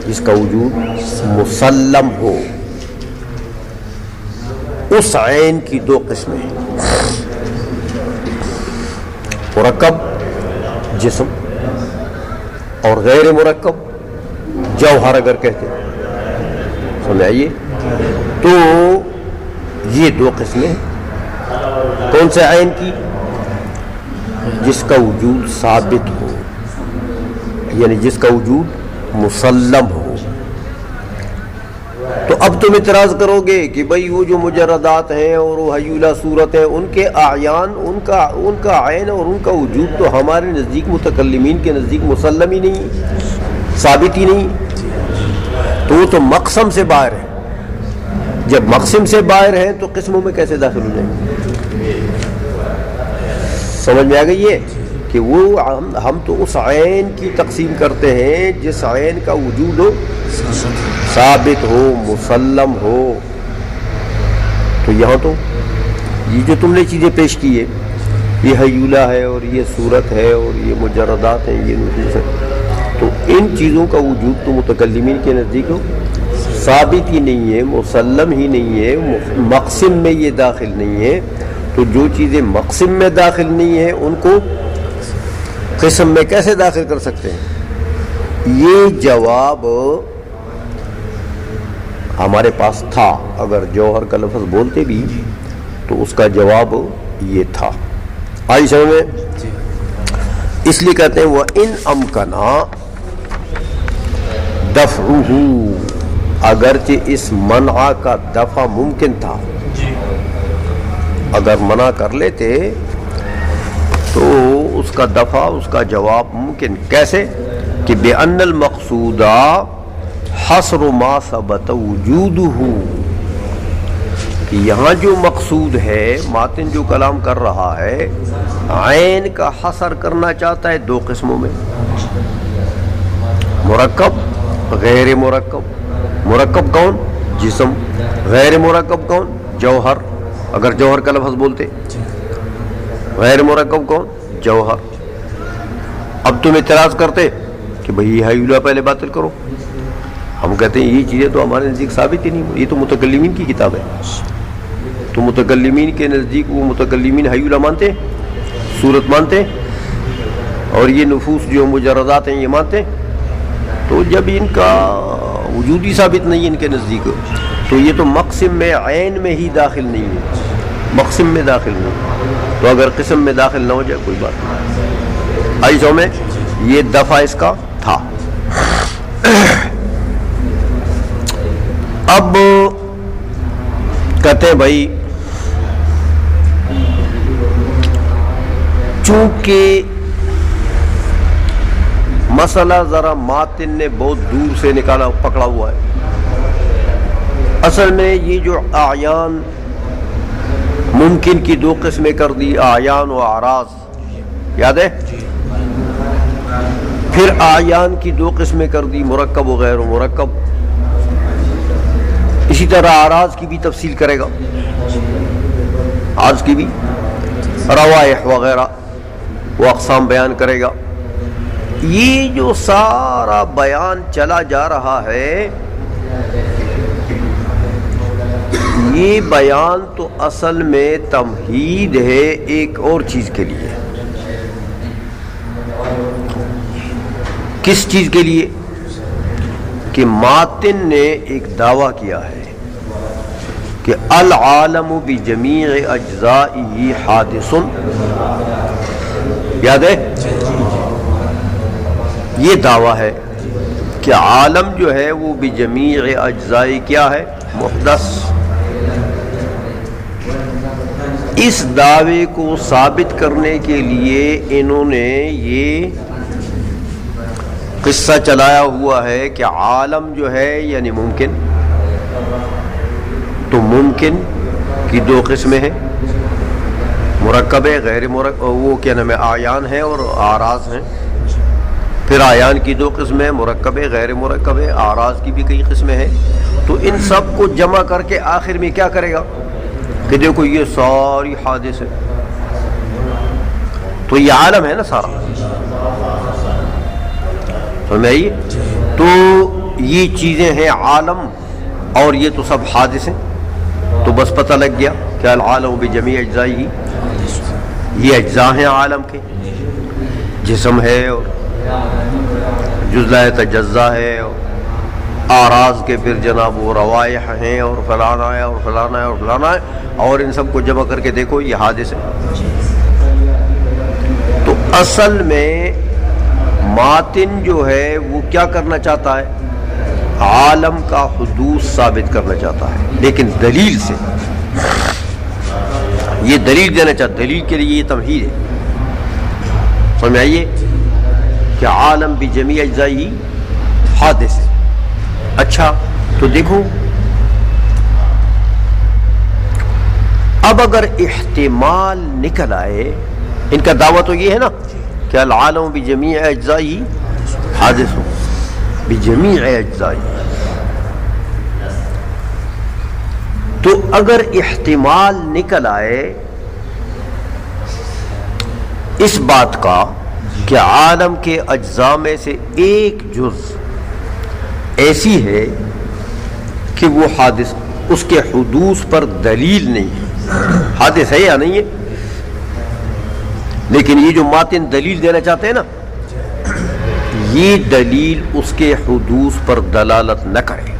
Speaker 2: جس کا وجود مسلم ہو. اس عین کی دو قسمیں ہیں، مرکب جسم اور غیر مرکب جوہر اگر کہتے ہیں، سمجھائیے. تو یہ دو قسمیں ہیں. کون سے عین کی؟ جس کا وجود ثابت ہو، یعنی جس کا وجود مسلم ہو. تو اب تم اعتراض کرو گے کہ بھئی وہ جو مجردات ہیں اور وہ حیولہ صورت ہیں ان کے اعیان، ان کا عین اور ان کا وجود تو ہمارے نزدیک متکلمین کے نزدیک مسلم ہی نہیں، ثابت ہی نہیں. تو وہ تو مقسم سے باہر ہے. جب مقسم سے باہر ہیں تو قسموں میں کیسے داخل ہو جائیں گے؟ سمجھ میں آ گئی ہے کہ وہ ہم تو اس عین کی تقسیم کرتے ہیں جس عین کا وجود ہو، ثابت ہو، مسلم ہو. تو یہاں تو یہ جو تم نے چیزیں پیش کی ہے، یہ حیولہ ہے اور یہ صورت ہے اور یہ مجردات ہیں، یہ نصوص ہے، تو ان چیزوں کا وجود تو متکلمین کے نزدیک ہو ثابت ہی نہیں ہے، مسلم ہی نہیں ہے، مقسم میں یہ داخل نہیں ہے. تو جو چیزیں مقسم میں داخل نہیں ہیں ان کو قسم میں کیسے داخل کر سکتے ہیں؟ یہ جواب ہمارے پاس تھا. اگر جوہر کا لفظ بولتے بھی تو اس کا جواب یہ تھا. آئی سمجھ میں؟ اس لیے کہتے ہیں وَإِنْ أَمْكَنَا دفعہ، اگرچہ اس منع کا دفع ممکن تھا، اگر منع کر لیتے تو اس کا دفع، اس کا جواب ممکن. کیسے؟ کہ بِأَنَّ الْمَقْصُودَ حَصْرُ مَا ثَبَتَ وُجُودُهُ، کہ یہاں جو مقصود ہے، ماتن جو کلام کر رہا ہے، عین کا حصر کرنا چاہتا ہے دو قسموں میں، مرکب، غیر مرکب. مرکب کون؟ جسم. غیر مرکب کون؟ جوہر، اگر جوہر کا لفظ بولتے. غیر مرکب کون؟ جوہر. اب تم اعتراض کرتے کہ بھئی حیولہ پہلے باطل کرو، ہم کہتے ہیں یہ چیزیں تو ہمارے نزدیک ثابت ہی نہیں، یہ تو متکلمین کی کتاب ہے. تو متکلمین کے نزدیک وہ متکلمین حیولہ مانتے، صورت مانتے، اور یہ نفوس جو مجردات ہیں یہ مانتے. تو جب ان کا وجودی ثابت نہیں ہے ان کے نزدیک، تو یہ تو مقسم میں عین میں ہی داخل نہیں ہے، مقسم میں داخل نہیں. تو اگر قسم میں داخل نہ ہو جائے کوئی بات نہیں. آئیسوں میں یہ دفعہ اس کا تھا. اب کہتے ہیں بھائی چونکہ مسئلہ ذرا ماتن نے بہت دور سے نکالا پکڑا ہوا ہے، اصل میں یہ جو اعیان ممکن کی دو قسمیں کر دی، اعیان و اعراض، یاد ہے؟ پھر اعیان کی دو قسمیں کر دی، مرکب و غیر مرکب. اسی طرح اعراض کی بھی تفصیل کرے گا، اعراض کی بھی روائح وغیرہ وہ اقسام بیان کرے گا. یہ جو سارا بیان چلا جا رہا ہے، یہ بیان تو اصل میں تمہید ہے ایک اور چیز کے لیے. کس چیز کے لیے؟ کہ ماتن نے ایک دعویٰ کیا ہے کہ العالم بجمیع اجزائہ حادث. یاد ہے؟ یہ دعویٰ ہے کہ عالم جو ہے وہ بجمیع اجزائی کیا ہے؟ محدث. اس دعوے کو ثابت کرنے کے لیے انہوں نے یہ قصہ چلایا ہوا ہے کہ عالم جو ہے یعنی ممکن، تو ممکن کی دو قسمیں ہیں، مرکب ہے، غیر مرکب، وہ کیا نام ہے، اعیان ہیں اور اعراض ہیں. پھر اعیان کی دو قسمیں، مرکب ہے، غیر مرکب ہے، اعراض کی بھی کئی قسمیں ہیں. تو ان سب کو جمع کر کے آخر میں کیا کرے گا کہ دیکھو یہ ساری حادث ہے، تو یہ عالم ہے نا سارا. سمجھائیے، تو یہ چیزیں ہیں عالم اور یہ تو سب حادث ہیں. تو بس پتہ لگ گیا کہ العالم بجمیع اجزائہ، یہ اجزاء ہیں عالم کے، جسم ہے اور جزء تجزا ہے، اور اعراض کے پھر جناب وہ روائح ہیں اور فلانا ہے اور فلانا ہے اور فلانا ہے، اور ان سب کو جمع کر کے دیکھو یہ حادث ہے. تو اصل میں ماتن جو ہے وہ کیا کرنا چاہتا ہے؟ عالم کا حدوث ثابت کرنا چاہتا ہے، لیکن دلیل سے. یہ دلیل دینا چاہتا، دلیل کے لیے یہ تمہید ہے. سمجھ آئیے کہ عالم بجمیع اجزائہ حادث ہے. اچھا تو دیکھو اب اگر احتمال نکل آئے، ان کا دعویٰ تو یہ ہے نا کہ العالم بجمیع اجزائہ حادث، بجمیع اجزائہ. تو اگر احتمال نکل آئے اس بات کا کہ عالم کے اجزاء میں سے ایک جز ایسی ہے کہ وہ حادث، اس کے حدوث پر دلیل نہیں ہے، حادث ہے یا نہیں ہے، لیکن یہ جو ماتن دلیل دینا چاہتے ہیں نا، یہ دلیل اس کے حدوث پر دلالت نہ کرے.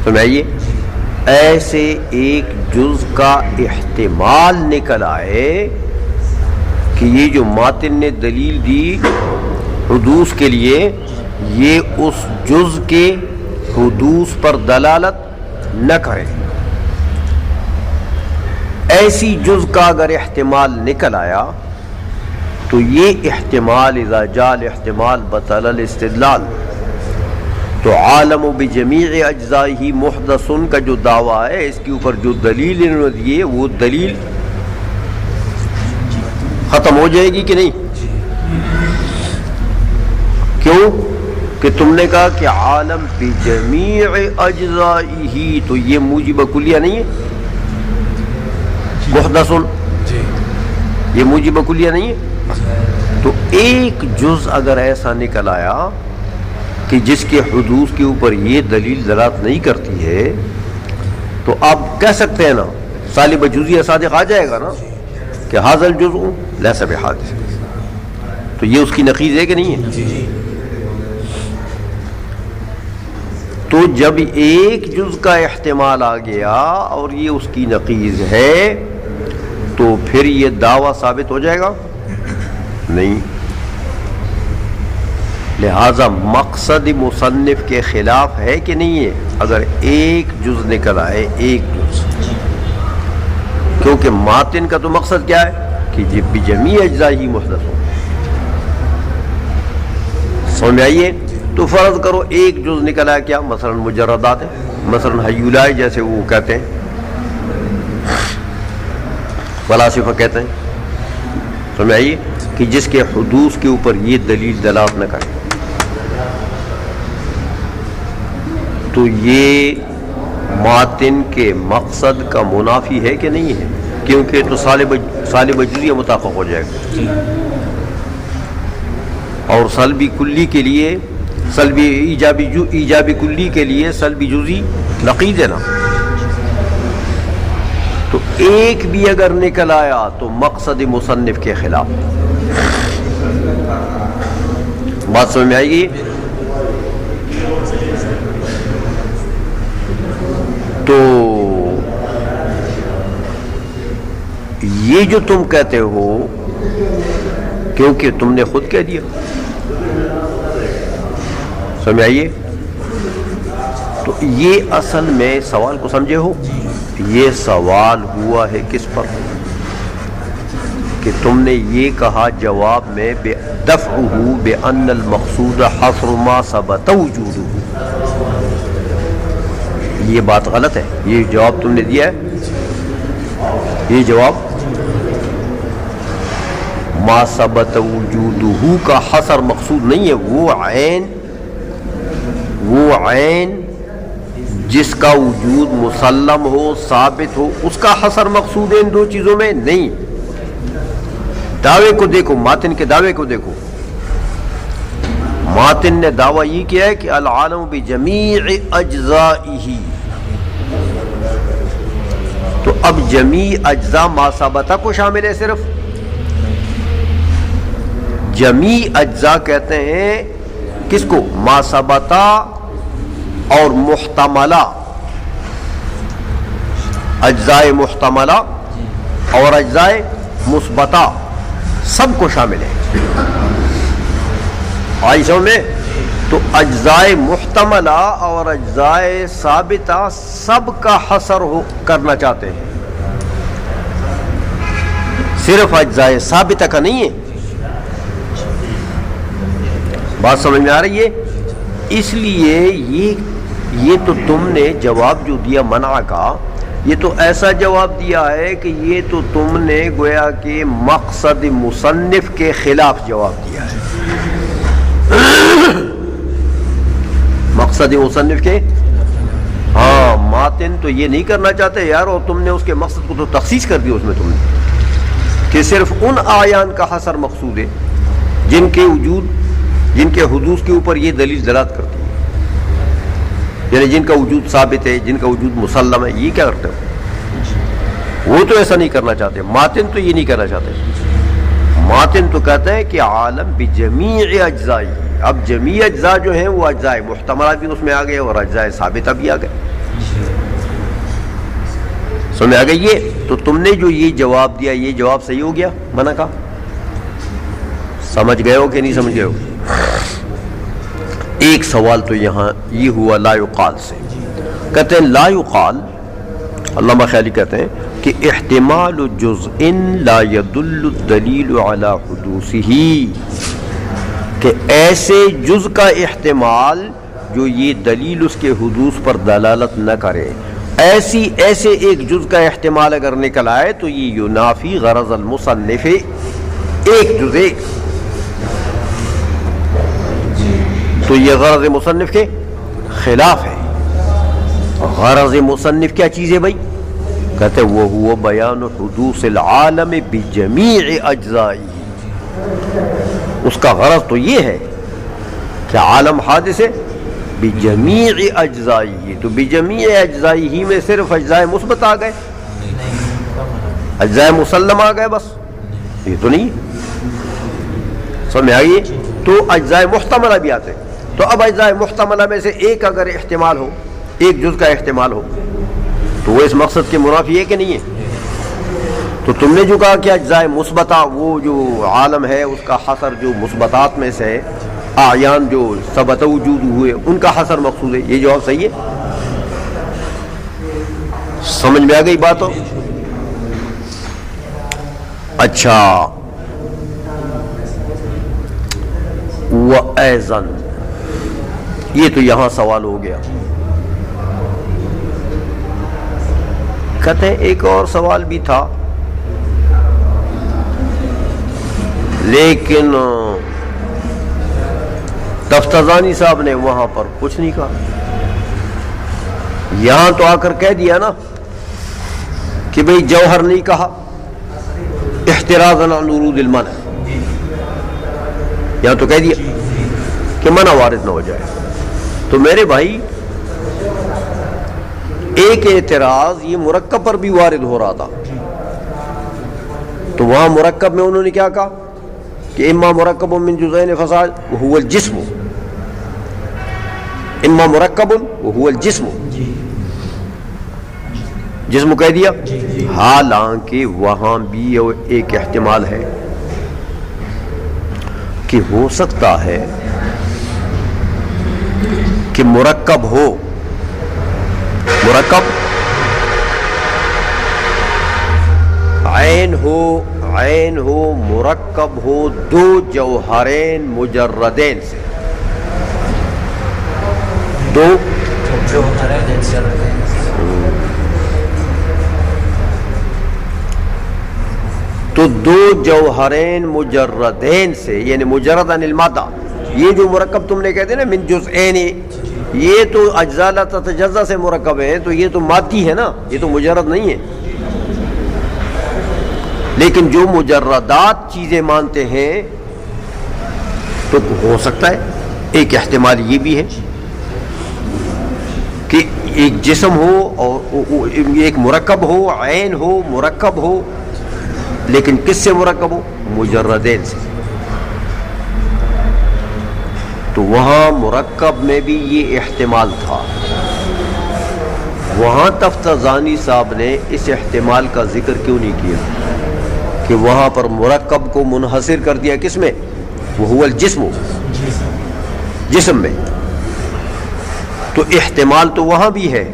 Speaker 2: سمجھائیے، ایسے ایک جز کا احتمال نکل آئے کہ یہ جو ماتن نے دلیل دی حدوث کے لیے یہ اس جز کے حدوث پر دلالت نہ کرے. ایسی جز کا اگر احتمال نکل آیا تو یہ احتمال اذا جاء الاحتمال بطل الاستدلال. تو عالم بجمیع اجزائہ محدث کا جو دعویٰ ہے اس کے اوپر جو دلیل انہوں نے دیے وہ دلیل ختم ہو جائے گی کہ نہیں؟ کیوں کہ تم نے کہا کہ عالم بجمیع اجزائہ، تو یہ موجب کلیہ نہیں ہے محدث، یہ موجب کلیہ نہیں ہے. تو ایک جز اگر ایسا نکل آیا کہ جس کے حدوث کے اوپر یہ دلیل دلالت نہیں کرتی ہے تو آپ کہہ سکتے ہیں نا سالب جزیہ صادق آ جائے گا نا کہ ھذا الجزء لیس بحادث. تو یہ اس کی نقیض ہے کہ نہیں ہے؟ تو جب ایک جز کا احتمال آ گیا اور یہ اس کی نقیض ہے تو پھر یہ دعویٰ ثابت ہو جائے گا نہیں. لہذا مقصد مصنف کے خلاف ہے کہ نہیں ہے اگر ایک جز نکل آئے، ایک جز، کیونکہ ماتن کا تو مقصد کیا ہے کہ یہ بجمیع اجزائہ محدث ہو. سمجھ میں آئیے؟ تو فرض کرو ایک جز نکل آیا، کیا مثلا مجردات ہے، مثلا حیولائے جیسے وہ کہتے ہیں فلاسفہ کہتے ہیں، سمجھ آئیے کہ جس کے حدوث کے اوپر یہ دلیل دلالت نہ کرے. تو یہ ماتن کے مقصد کا منافی ہے کہ نہیں ہے؟ کیونکہ تو سالب جزیہ متحقق ہو جائے گا، اور سلبی کلی کے لیے، سلبی ایجابی کلی کے لیے سلبی جزی نقیض ہے نا. تو ایک بھی اگر نکل آیا تو مقصد مصنف کے خلاف. بات سمجھ میں آئے گی؟ تو یہ جو تم کہتے ہو، کیونکہ تم نے خود کہہ دیا، سمجھ آئیے، تو یہ اصل میں سوال کو سمجھے ہو، یہ سوال ہوا ہے کس پر کہ تم نے یہ کہا جواب میں دفعہ بأن المقصود حصر ما ثبت وجودہ. یہ بات غلط ہے. یہ جواب تم نے دیا ہے، یہ جواب ما ثبت وجودہ کا حصر مقصود نہیں ہے. وہ عین جس کا وجود مسلم ہو، ثابت ہو، اس کا حصر مقصود ہے ان دو چیزوں میں نہیں. دعوے کو دیکھو، ماتن کے دعوے کو دیکھو. ماتن نے دعویٰ یہ کیا ہے کہ العالم بجمیع اجزائہ. تو اب جمیع اجزاء ما ثبتہ کو شامل ہے. صرف جمیع اجزاء کہتے ہیں کس کو؟ ما ثبتہ اور محتملہ، اجزاء محتملہ اور اجزاء مثبتہ سب کو شامل ہے. عائشہ میں تو اجزاء محتملہ اور اجزاء ثابتہ سب کا حصر کرنا چاہتے ہیں، صرف اجزاء ثابتہ کا نہیں ہے. بات سمجھ میں آ رہی ہے؟ اس لیے یہ تو تم نے جواب جو دیا منع کا، یہ تو ایسا جواب دیا ہے کہ یہ تو تم نے گویا کہ مقصد مصنف کے خلاف جواب دیا ہے. مقصد مصنف کے، ہاں ماتن تو یہ نہیں کرنا چاہتے یار، اور تم نے اس کے مقصد کو تو تخصیص کر دیا اس میں تم نے کہ صرف ان اعیان کا حصر مقصود ہے جن کے حدوث کے اوپر یہ دلیل دلالت کرتی ہے، یعنی جن کا وجود ثابت ہے، جن کا وجود مسلم ہے. یہ کیا کرتے ہو؟ وہ تو ایسا نہیں کرنا چاہتے. ماتن تو یہ نہیں کرنا چاہتے. ماتن تو کہتے ہیں کہ عالم بجمیع اجزائی. اب جمیع اجزاء جو ہیں وہ اجزاء محتملہ بھی اس میں آ گئے اور اجزاء ثابتہ بھی آ گئے. سمجھ آ گئی؟ یہ تو تم نے جو یہ جواب دیا، یہ جواب صحیح ہو گیا منع کا. سمجھ گئے ہو کہ نہیں سمجھ گئے ہو؟ ایک سوال تو یہاں یہ ہوا لا یقال سے. کہتے ہیں لا یقال، علامہ خیالی کہتے ہیں کہ احتمال جزء لا يدل الدلیل علی حدوثہ، کہ ایسے جز کا احتمال جو یہ دلیل اس کے حدوث پر دلالت نہ کرے، ایسے ایک جز کا احتمال اگر نکل آئے تو یہ ینافی غرض المصنف، ایک جز ایک، تو یہ غرض مصنف کے خلاف ہے. غرض مصنف کیا چیز ہے بھائی؟ کہتے ہیں وہ بیان حدوث العالم بجمیع اجزائی، اس کا غرض تو یہ ہے کہ عالم حادث ہے بجمیع اجزائی، تو بجمیع اجزائی ہی میں صرف اجزاء مثبت آ گئے، اجزاء مسلم آ گئے، بس یہ تو نہیں سمجھ آئیے. تو اجزاء محتملہ بھی آتے، تو اب اجزاء محتملہ میں سے ایک اگر احتمال ہو، ایک جز کا احتمال ہو، تو وہ اس مقصد کے منافی ہے کہ نہیں ہے؟ تو تم نے جو کہا کہ اجزاء مثبتہ، وہ جو عالم ہے اس کا حصر جو مثبتات میں سے ہے، اعیان جو ثبت وجود ہوئے ان کا حصر مقصود ہے، یہ جواب صحیح ہے؟ سمجھ میں آ گئی بات ہو؟ اچھا، وَأَيْضًا، یہ تو یہاں سوال ہو گیا. کہتے ہیں ایک اور سوال بھی تھا، لیکن تفتزانی صاحب نے وہاں پر کچھ نہیں کہا. یہاں تو آ کر کہہ دیا نا کہ بھئی جوہر نہیں کہا احترازاً عن ورود المنع، یہاں تو کہہ دیا کہ منع وارد نہ ہو جائے. تو میرے بھائی ایک اعتراض یہ مرکب پر بھی وارد ہو رہا تھا، تو وہاں مرکب میں انہوں نے کیا کہا کہ اما مرکب من جزئین فساد وهو الجسم، اما مرکب وهو الجسم، جسم کہہ دیا. حالانکہ وہاں بھی ایک احتمال ہے کہ ہو سکتا ہے کہ مرکب ہو، مرکب عین ہو مرکب ہو دو جوہرین مجردین سے، دو تو دو جوہرین مجردین سے، یعنی مجرد عن المادہ. یہ جو مرکب تم نے کہتے ہیں نا من جزئین، یہ تو اجزاء لا تتجزا سے مرکب ہے، تو یہ تو مادی ہے نا، یہ تو مجرد نہیں ہے. لیکن جو مجردات چیزیں مانتے ہیں تو ہو سکتا ہے ایک احتمال یہ بھی ہے کہ ایک جسم ہو اور ایک مرکب ہو، عین ہو مرکب ہو، لیکن کس سے مرکب ہو؟ مجردین سے. تو وہاں مرکب میں بھی یہ احتمال تھا. وہاں تفتزانی صاحب نے اس احتمال کا ذکر کیوں نہیں کیا کہ وہاں پر مرکب کو منحصر کر دیا کس میں؟ وہ الجسم، جسم میں. تو احتمال تو وہاں بھی ہے.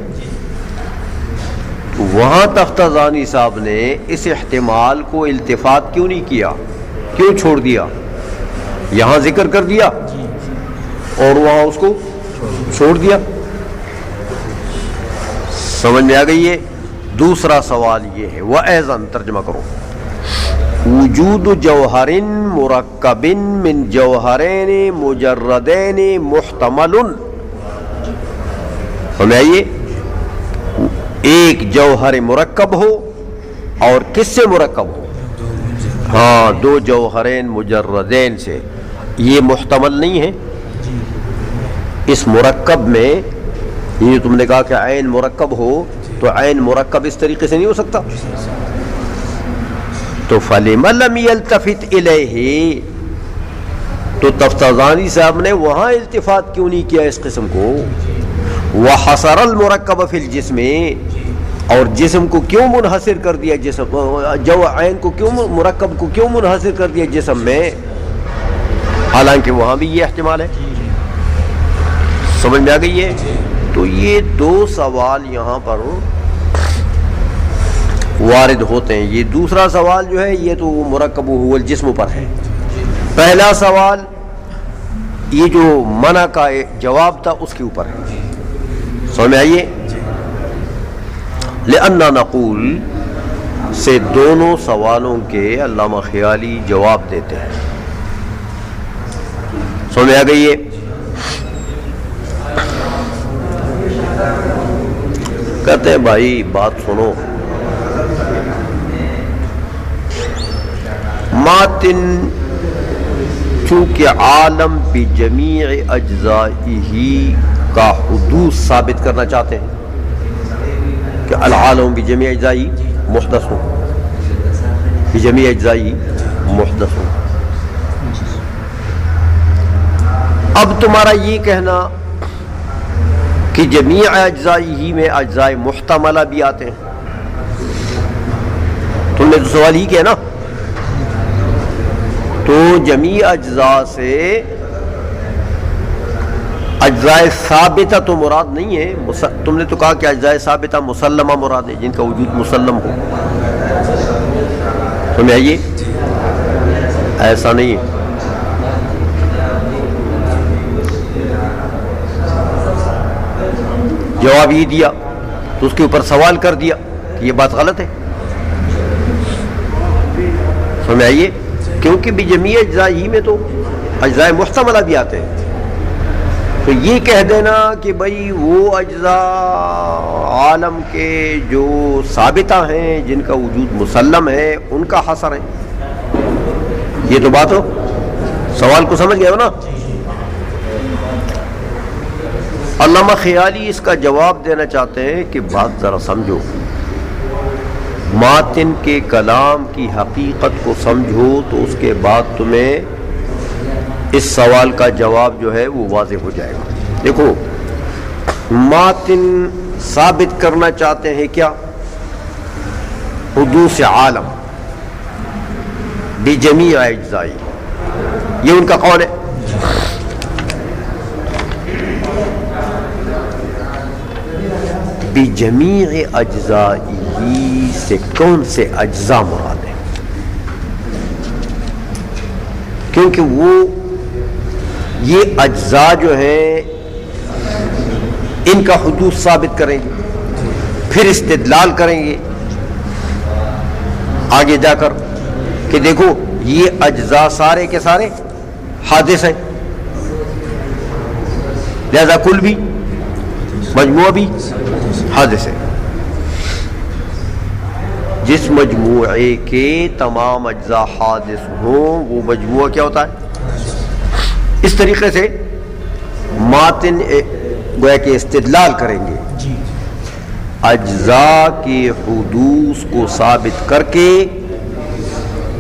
Speaker 2: وہاں تفتزانی صاحب نے اس احتمال کو التفات کیوں نہیں کیا، کیوں چھوڑ دیا؟ یہاں ذکر کر دیا اور وہاں اس کو چھوڑ دیا. سمجھ میں آ گئی ہے؟ دوسرا سوال یہ ہے، وَأَيْضًا ترجمہ کرو، وجود جوہر مرکب من جوہرین مجردین محتمل. سمجھ آئیے؟ ایک جوہر مرکب ہو اور کس سے مرکب ہو؟ ہاں، دو جوہرین مجردین سے. یہ محتمل نہیں ہے. اس مرکب میں یہ تم نے کہا کہ عین مرکب ہو، تو عین مرکب اس طریقے سے نہیں ہو سکتا. تو فَلِمَ لَمْ يَلْتَفِتْ إِلَيْهِ، تو تفتزانی صاحب نے وہاں التفات کیوں نہیں کیا اس قسم کو؟ وَحَصَرَ الْمُرَكَّبَ فِي الْجِسْمِ، اور جسم کو کیوں منحصر کر دیا، جسم جو عین کو کیوں، مرکب کو کیوں منحصر کر دیا جسم میں، حالانکہ وہاں بھی یہ احتمال ہے. سمجھ میں آ گئی ہے؟ تو یہ دو سوال یہاں پر وارد ہوتے ہیں. یہ دوسرا سوال جو ہے یہ تو مرکب هو الجسم پر ہے. پہلا سوال یہ جو منع کا جواب تھا اس کے اوپر ہے. سمجھ میں آئیے؟ لأننا نقول سے دونوں سوالوں کے علامہ خیالی جواب دیتے ہیں. سمجھ میں آ گئی ہے؟ کہتے ہیں بھائی بات سنو، ماتن چونکہ عالم بجمیع اجزائہ کا حدوث ثابت کرنا چاہتے ہیں کہ العالم بجمیع اجزائہ محدث بجمیع اجزائہ محدث. اب تمہارا یہ کہنا کہ جمیع اجزائہ میں اجزاء محتملہ بھی آتے ہیں، تم نے تو سوال ہی کیا نا. تو جمیع اجزاء سے اجزاء ثابتہ تو مراد نہیں ہے. تم نے تو کہا کہ اجزاء ثابتہ مسلمہ مراد ہے، جن کا وجود مسلم ہو. تمہیں آئیے ایسا نہیں ہے. جواب یہ دیا تو اس کے اوپر سوال کر دیا کہ یہ بات غلط ہے. سمجھ میں آئیے؟ کیونکہ بجمیع اجزاء ہی میں تو اجزاء محتملہ بھی آتے ہیں. تو یہ کہہ دینا کہ بھائی وہ اجزاء عالم کے جو ثابتہ ہیں، جن کا وجود مسلم ہے، ان کا حصر ہے، یہ تو بات ہو. سوال کو سمجھ گئے ہو نا؟ علامہ خیالی اس کا جواب دینا چاہتے ہیں کہ بات ذرا سمجھو، ماتن کے کلام کی حقیقت کو سمجھو تو اس کے بعد تمہیں اس سوال کا جواب جو ہے وہ واضح ہو جائے گا. دیکھو، ماتن ثابت کرنا چاہتے ہیں کیا؟ حدوث عالم بجمیع اجزائی، یہ ان کا قول ہے. بجمیع اجزائی سے کون سے اجزاء مراد ہیں؟ کیونکہ وہ یہ اجزاء جو ہیں ان کا حدوث ثابت کریں گے، پھر استدلال کریں گے آگے جا کر کہ دیکھو یہ اجزاء سارے کے سارے حادث ہیں، لہذا کل بھی مجموعہ بھی حادث ہے. جس مجموعے کے تمام اجزاء حادث ہوں وہ مجموعہ کیا ہوتا ہے؟ اس طریقے سے ماتن گویا کہ استدلال کریں گے اجزاء کے حدوث کو ثابت کر کے،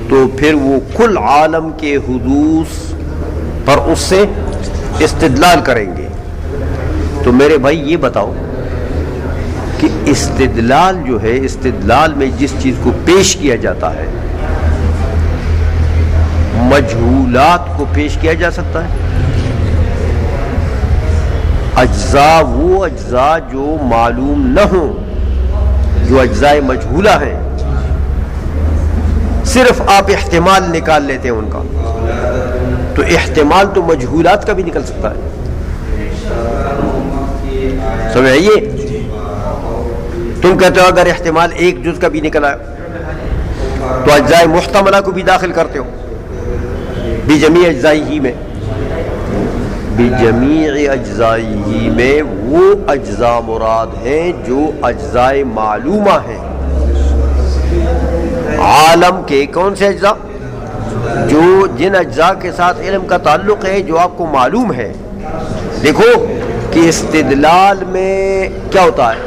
Speaker 2: تو پھر وہ کل عالم کے حدوث پر اس سے استدلال کریں گے. تو میرے بھائی یہ بتاؤ کہ استدلال جو ہے، استدلال میں جس چیز کو پیش کیا جاتا ہے، مجہولات کو پیش کیا جا سکتا ہے. اجزاء وہ اجزاء جو معلوم نہ ہوں، جو اجزاء مجہولہ ہیں، صرف آپ احتمال نکال لیتے ہیں ان کا، تو احتمال تو مجہولات کا بھی نکل سکتا ہے. سمجھ آئیے؟ تم کہتے ہو اگر احتمال ایک جز کا بھی نکلا تو اجزاء محتملہ کو بھی داخل کرتے ہو بجمیع اجزائی میں. بجمیع اجزائی میں وہ اجزاء مراد ہیں جو اجزاء معلومہ ہیں. عالم کے کون سے اجزاء؟ جو جن اجزاء کے ساتھ علم کا تعلق ہے، جو آپ کو معلوم ہے. دیکھو کہ استدلال میں کیا ہوتا ہے،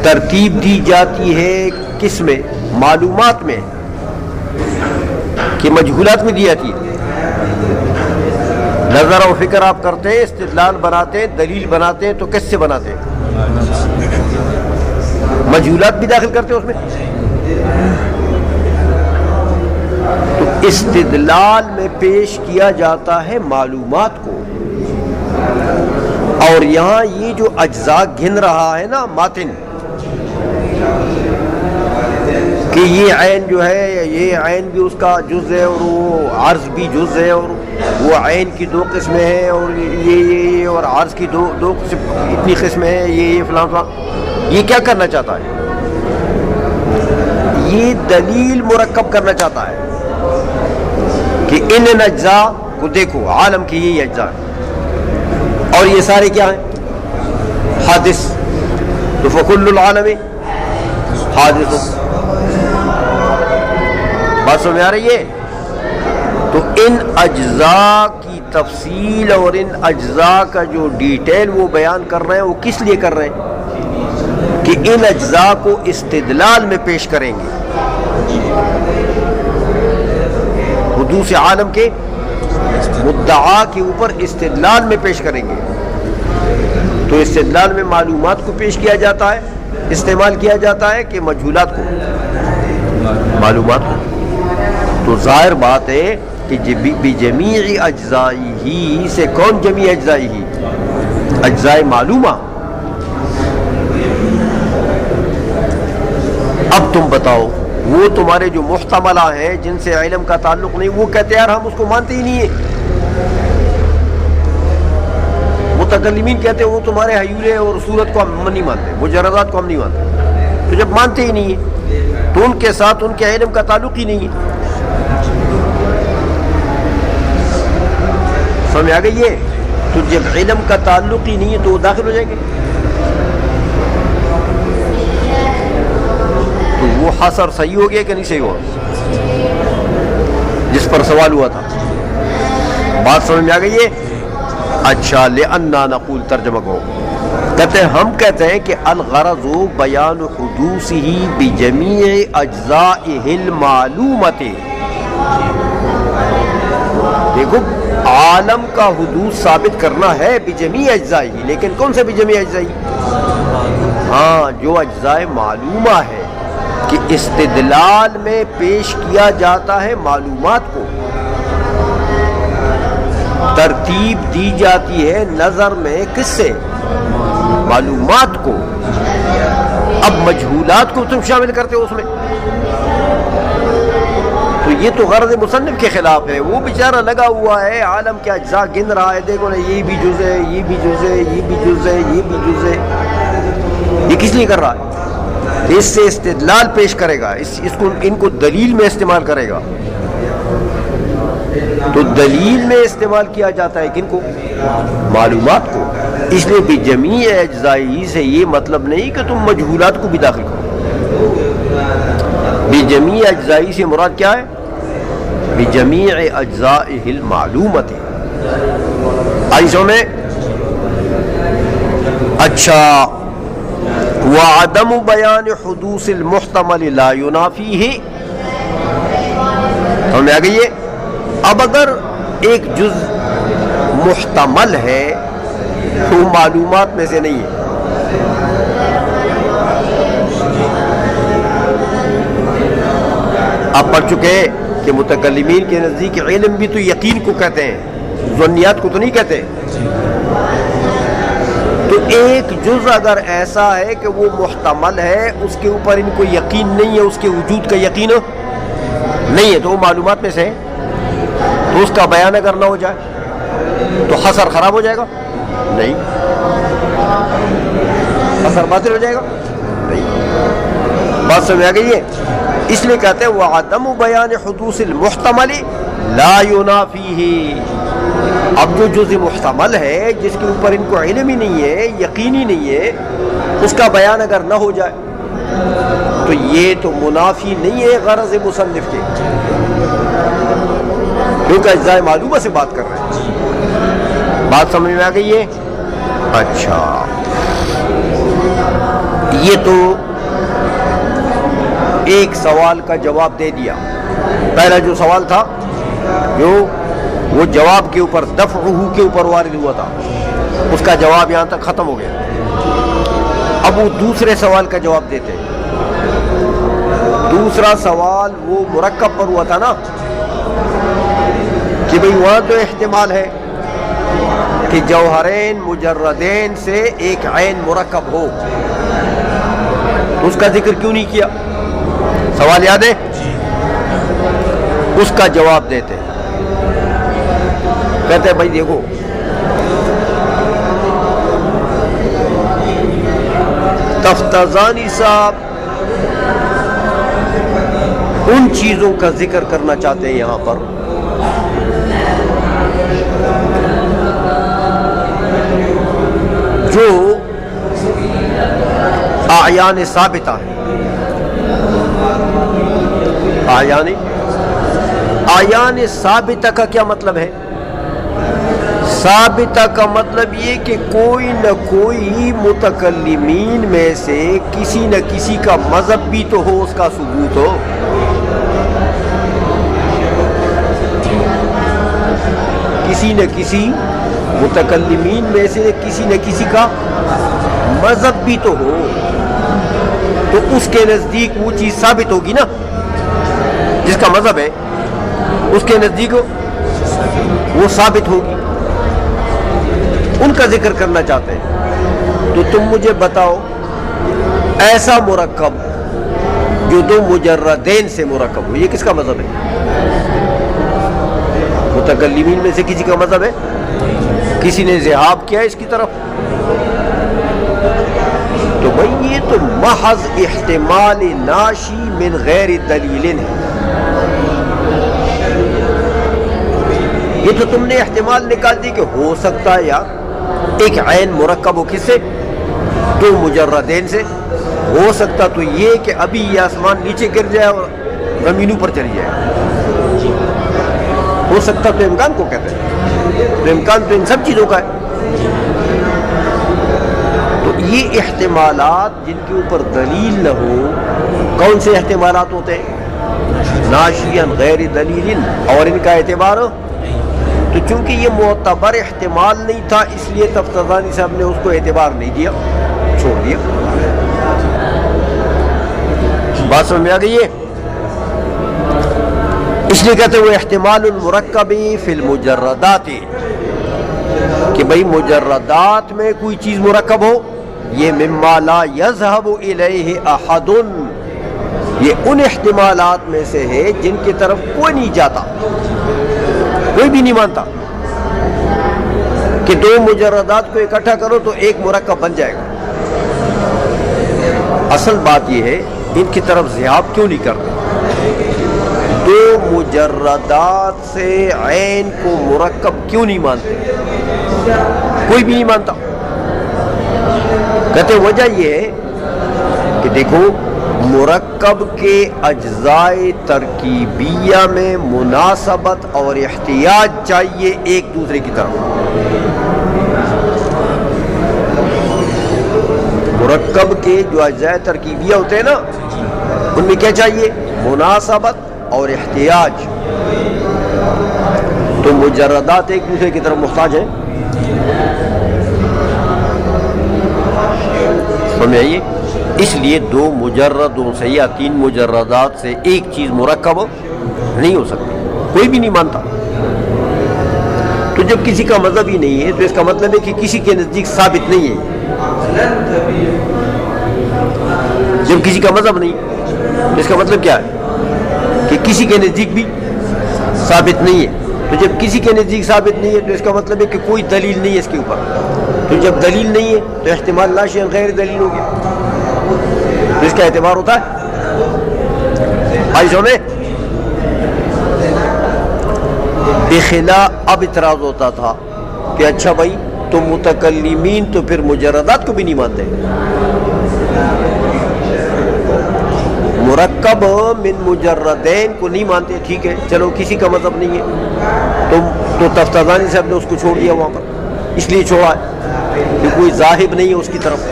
Speaker 2: ترتیب دی جاتی ہے کس میں؟ معلومات میں، کہ مجہولات میں دی جاتی ہے. نظر و فکر آپ کرتے ہیں، استدلال بناتے ہیں، دلیل بناتے ہیں، تو کس سے بناتے ہیں؟ مجہولات بھی داخل کرتے ہیں اس میں. تو استدلال میں پیش کیا جاتا ہے معلومات کو، اور یہاں یہ جو اجزاء گن رہا ہے نا ماتن، کہ یہ عین جو ہے، یہ عین بھی اس کا جز ہے اور وہ عرض بھی جز ہے، اور وہ عین کی دو قسمیں ہیں، اور یہ اور عرض کی دو قسم اتنی قسمیں ہیں، یہ فلاں فلاں. یہ کیا کرنا چاہتا ہے؟ یہ دلیل مرکب کرنا چاہتا ہے کہ ان اجزاء کو دیکھو، عالم کی یہی اجزاء ہیں اور یہ سارے کیا ہیں؟ حادث. تو فکل العالم حادث. بات سمجھ آ رہی ہے؟ تو ان اجزاء کی تفصیل اور ان اجزاء کا جو ڈیٹیل وہ بیان کر رہے ہیں، وہ کس لیے کر رہے ہیں؟ کہ ان اجزاء کو استدلال میں پیش کریں گے، حدوث عالم کے مدعا کے اوپر استدلال میں پیش کریں گے. تو استدلال میں معلومات کو پیش کیا جاتا ہے، استعمال کیا جاتا ہے کہ مجہولات کو، معلومات کو. تو ظاہر بات ہے کہ بجمیع اجزائہ سے کون جمیع اجزائہ؟ اجزاء معلومہ. اب تم بتاؤ، وہ تمہارے جو محتملہ ہیں جن سے علم کا تعلق نہیں، وہ کہتے ہیں یار ہم اس کو مانتے ہی نہیں ہیں. متکلمین کہتے ہیں وہ تمہارے حیولے اور صورت کو ہم نہیں مانتے، مجردات کو ہم نہیں مانتے. تو جب مانتے ہی نہیں ہیں تو ان کے ساتھ ان کے علم کا تعلق ہی نہیں ہے. سمجھ آ گئی ہے؟ تو جب علم کا تعلق ہی نہیں ہے تو وہ داخل ہو جائیں گے. تو وہ حصر صحیح ہو گیا کہ نہیں صحیح ہوا جس پر سوال ہوا تھا؟ بات سمجھ میں آ گئی ہے؟ اچھا، لأننا نقول، ترجمہ کو کہتے ہیں، ہم کہتے ہیں کہ الغرض بیان حدوثہ بجمیع اجزائہ المعلومۃ. دیکھو، عالم کا حدوث ثابت کرنا ہے بجمیع اجزائہ، لیکن کون سے بجمیع اجزائہ؟ ہاں، جو اجزاء معلومہ ہے کہ استدلال میں پیش کیا جاتا ہے معلومات کو، ترتیب دی جاتی ہے نظر میں کس سے؟ معلومات کو. اب مجہولات کو تم شامل کرتے ہو اس میں، تو یہ تو غرض مصنف کے خلاف ہے. وہ بیچارہ لگا ہوا ہے عالم کے اجزاء گن رہا ہے، دیکھو نا یہ بھی جز ہے، یہ بھی جز ہے، یہ بھی جز ہے، یہ بھی جز ہے. یہ کس لیے کر رہا ہے؟ اس سے استدلال پیش کرے گا، اس کو ان کو دلیل میں استعمال کرے گا. تو دلیل میں استعمال کیا جاتا ہے کن کو؟ معلومات کو. اس لیے بجمیع اجزائہ سے یہ مطلب نہیں کہ تم مجہولات کو بھی داخل کرو. بجمیع اجزائہ سے مراد کیا ہے؟ بجمیع اجزائہ المعلومۃ. آئیسوں میں اچھا، وعدم بیان حدوث المحتمل لا ینافیہ. سمجھ آ گئی ہے؟ اب اگر ایک جز محتمل ہے تو معلومات میں سے نہیں ہے، آپ پڑھ چکے ہیں کہ متکلمین کے نزدیک علم بھی تو یقین کو کہتے ہیں، ظنیات کو تو نہیں کہتے. تو ایک جز اگر ایسا ہے کہ وہ محتمل ہے، اس کے اوپر ان کو یقین نہیں ہے، اس کے وجود کا یقین نہیں ہے، تو وہ معلومات میں سے ہے. تو اس کا بیان اگر نہ ہو جائے تو حصر خراب ہو جائے گا؟ نہیں. حصر باطل ہو جائے گا؟ نہیں. بات سمجھ آ گئی ہے؟ اس لیے کہتے ہیں وعدم بیان حدوث المحتمل لا ینافیہ. اب جو جز محتمل ہے جس کے اوپر ان کو علم ہی نہیں ہے، یقین ہی نہیں ہے، اس کا بیان اگر نہ ہو جائے تو یہ تو منافی نہیں ہے غرض مصنف کے، کیونکہ اجزاء معلومہ سے بات کر رہے ہیں. بات سمجھ میں آ گئی ہے؟ اچھا، یہ تو ایک سوال کا جواب دے دیا. پہلا جو سوال تھا جو وہ جواب کے اوپر دفعہ کے اوپر وارد ہوا تھا، اس کا جواب یہاں تک ختم ہو گیا. اب وہ دوسرے سوال کا جواب دیتے ہیں. دوسرا سوال وہ مرکب پر ہوا تھا نا، کہ بھئی وہاں تو احتمال ہے کہ جوہرین مجردین سے ایک عین مرکب ہو، تو اس کا ذکر کیوں نہیں کیا؟ سوال یاد ہے؟ اس کا جواب دیتے ہیں، کہتے ہیں بھائی دیکھو تفتازانی صاحب ان چیزوں کا ذکر کرنا چاہتے ہیں یہاں پر جو اعیان ثابتہ ہے۔ اعیان ثابتہ کا کیا مطلب ہے؟ ثابتہ کا مطلب یہ کہ کوئی نہ کوئی متکلمین میں سے کسی نہ کسی کا مذہب بھی تو ہو، اس کا ثبوت ہو۔ کسی نہ کسی متکلمین میں سے کسی نہ کسی کا مذہب بھی تو ہو، تو اس کے نزدیک وہ چیز ثابت ہوگی نا، جس کا مذہب ہے اس کے نزدیک وہ ثابت ہوگی۔ ان کا ذکر کرنا چاہتے ہیں، تو تم مجھے بتاؤ ایسا مرکب جو دو مجردین سے مرکب ہو، یہ کس کا مذہب ہے؟ متکلمین میں سے کسی کا مذہب ہے؟ کسی نے ذہاب کیا اس کی طرف؟ تو بھئی یہ تو محض احتمال ناشی من غیر دلیل ہے، یہ تو تم نے احتمال نکال دی کہ ہو سکتا ہے یار ایک عین مرکب ہو، کس سے؟ دو مجردین سے۔ ہو سکتا تو یہ کہ ابھی یہ آسمان نیچے گر جائے اور زمینوں پر چلی جائے، ہو سکتا تو امکان کو کہتے ہیں، تو امکان تو ان سب چیزوں کا ہے۔ تو یہ احتمالات جن کے اوپر دلیل نہ ہو، کون سے احتمالات ہوتے ہیں؟ ناشیاً غیر دلیل، اور ان کا اعتبار، تو چونکہ یہ معتبر احتمال نہیں تھا اس لیے تفتازانی صاحب نے اس کو اعتبار نہیں دیا، چھوڑ دیا۔ بات سمجھ میں آ گئی ہے؟ اس لیے کہتے ہیں وہ احتمال المرکب فی المجردات، کہ بھئی مجردات میں کوئی چیز مرکب ہو، یہ مما لا یذهب الیہ احد، یہ ان احتمالات میں سے ہے جن کی طرف کوئی نہیں جاتا، کوئی بھی نہیں مانتا کہ دو مجردات کو اکٹھا کرو تو ایک مرکب بن جائے گا۔ اصل بات یہ ہے ان کی طرف ذہاب کیوں نہیں کرتے؟ دو مجردات سے عین کو مرکب کیوں نہیں مانتے؟ کوئی بھی نہیں مانتا۔ کہتے وجہ یہ ہے کہ دیکھو مرکب کے اجزاء ترکیبیہ میں مناسبت اور احتیاج چاہیے ایک دوسرے کی طرف۔ مرکب کے جو اجزاء ترکیبیہ ہوتے ہیں نا، ان میں کیا چاہیے؟ مناسبت اور احتیاج۔ تو مجردات ایک دوسرے کی طرف محتاج ہیں، سمجھ آئیے؟ اس لیے دو مجردوں سے یا تین مجردات سے ایک چیز مرکب نہیں ہو سکتی، کوئی بھی نہیں مانتا۔ تو جب کسی کا مذہب ہی نہیں ہے تو اس کا مطلب ہے کہ کسی کے نزدیک ثابت نہیں ہے۔ جب کسی کا مذہب نہیں تو اس کا مطلب کیا ہے؟ کہ کسی کے نزدیک بھی ثابت نہیں ہے۔ تو جب کسی کے نزدیک ثابت نہیں ہے تو اس کا مطلب ہے کہ کوئی دلیل نہیں ہے اس کے اوپر۔ تو جب دلیل نہیں ہے تو احتمال ناشی غیر دلیل ہو گیا، تو اس کا اعتبار ہوتا ہے۔ آئی سونے بخلا اب اعتراض ہوتا تھا کہ اچھا بھائی تو متکلمین تو پھر مجردات کو بھی نہیں مانتے، مرکب من مجردین کو نہیں مانتے، ٹھیک ہے چلو کسی کا مذہب نہیں ہے تو تفتازانی صاحب نے اس کو چھوڑ دیا وہاں پر، اس لیے چھوڑا ہے کہ کوئی ذاہب نہیں ہے اس کی طرف۔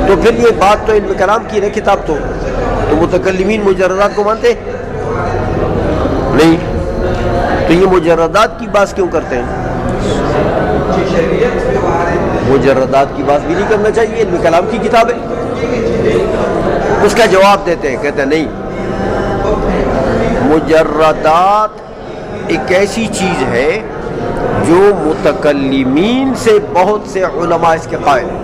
Speaker 2: تو پھر یہ بات تو علم کلام کی ہے کتاب، تو متکلمین مجردات کو مانتے نہیں، تو یہ مجردات کی بات کیوں کرتے ہیں؟ مجردات کی بات بھی نہیں کرنا چاہیے، علم کلام کی کتاب ہے۔ اس کا جواب دیتے ہیں، کہتے ہیں نہیں، مجردات ایک ایسی چیز ہے جو متکلمین سے بہت سے علماء اس کے قائل ہیں.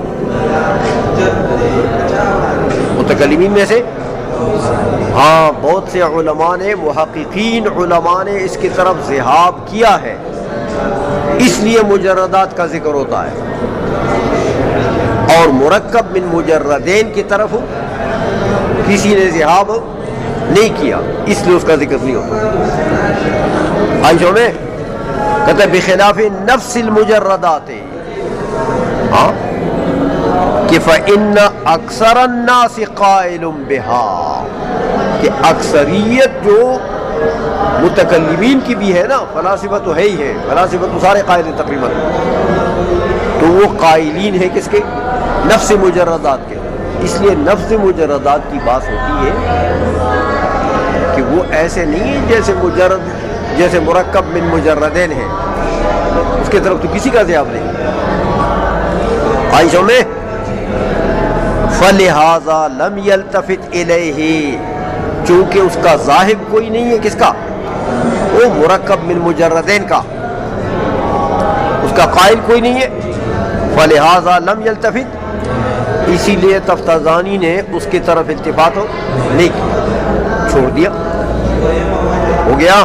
Speaker 2: متکلمین میں سے ہاں بہت سے علماء نے، محققین علماء نے اس کی طرف ذہاب کیا ہے، اس لیے مجردات کا ذکر ہوتا ہے. اور مرکب من مجردین کی طرف کسی نے ذہاب نہیں کیا، اس لیے اس کا ذکر نہیں ہوتا. آئیشوں میں کہتے ہیں بخلاف نفس المجردات، ہاں کہ فَإِنَّ أَكْثَرَ النَّاسِ قَائِلٌ بِهَا، کہ اکثریت جو متکلمین کی بھی ہے نا، فلاسفہ تو ہے ہی ہے، فلاسفہ تو سارے قائل ہیں تقریباً، تو وہ قائلین ہیں کس کے؟ نفس مجردات کے. اس لیے نفس مجردات کی بات ہوتی ہے کہ وہ ایسے نہیں ہیں جیسے مرکب من مجردین ہیں، اس کی طرف تو کسی کا ذہاب نہیں. عائشہ میں فَلِهَذَا لَمْ يَلْتَفِتْ إِلَيْهِ، چونکہ اس کا ذاہب کوئی نہیں ہے، کس کا؟ وہ مرکب من مجردین کا، اس کا قائل کوئی نہیں ہے. فَلِهَذَا لَمْ يَلْتَفِتْ، اسی لیے تفتازانی نے اس کی طرف التفات نہیں کیا، چھوڑ دیا. ہو گیا.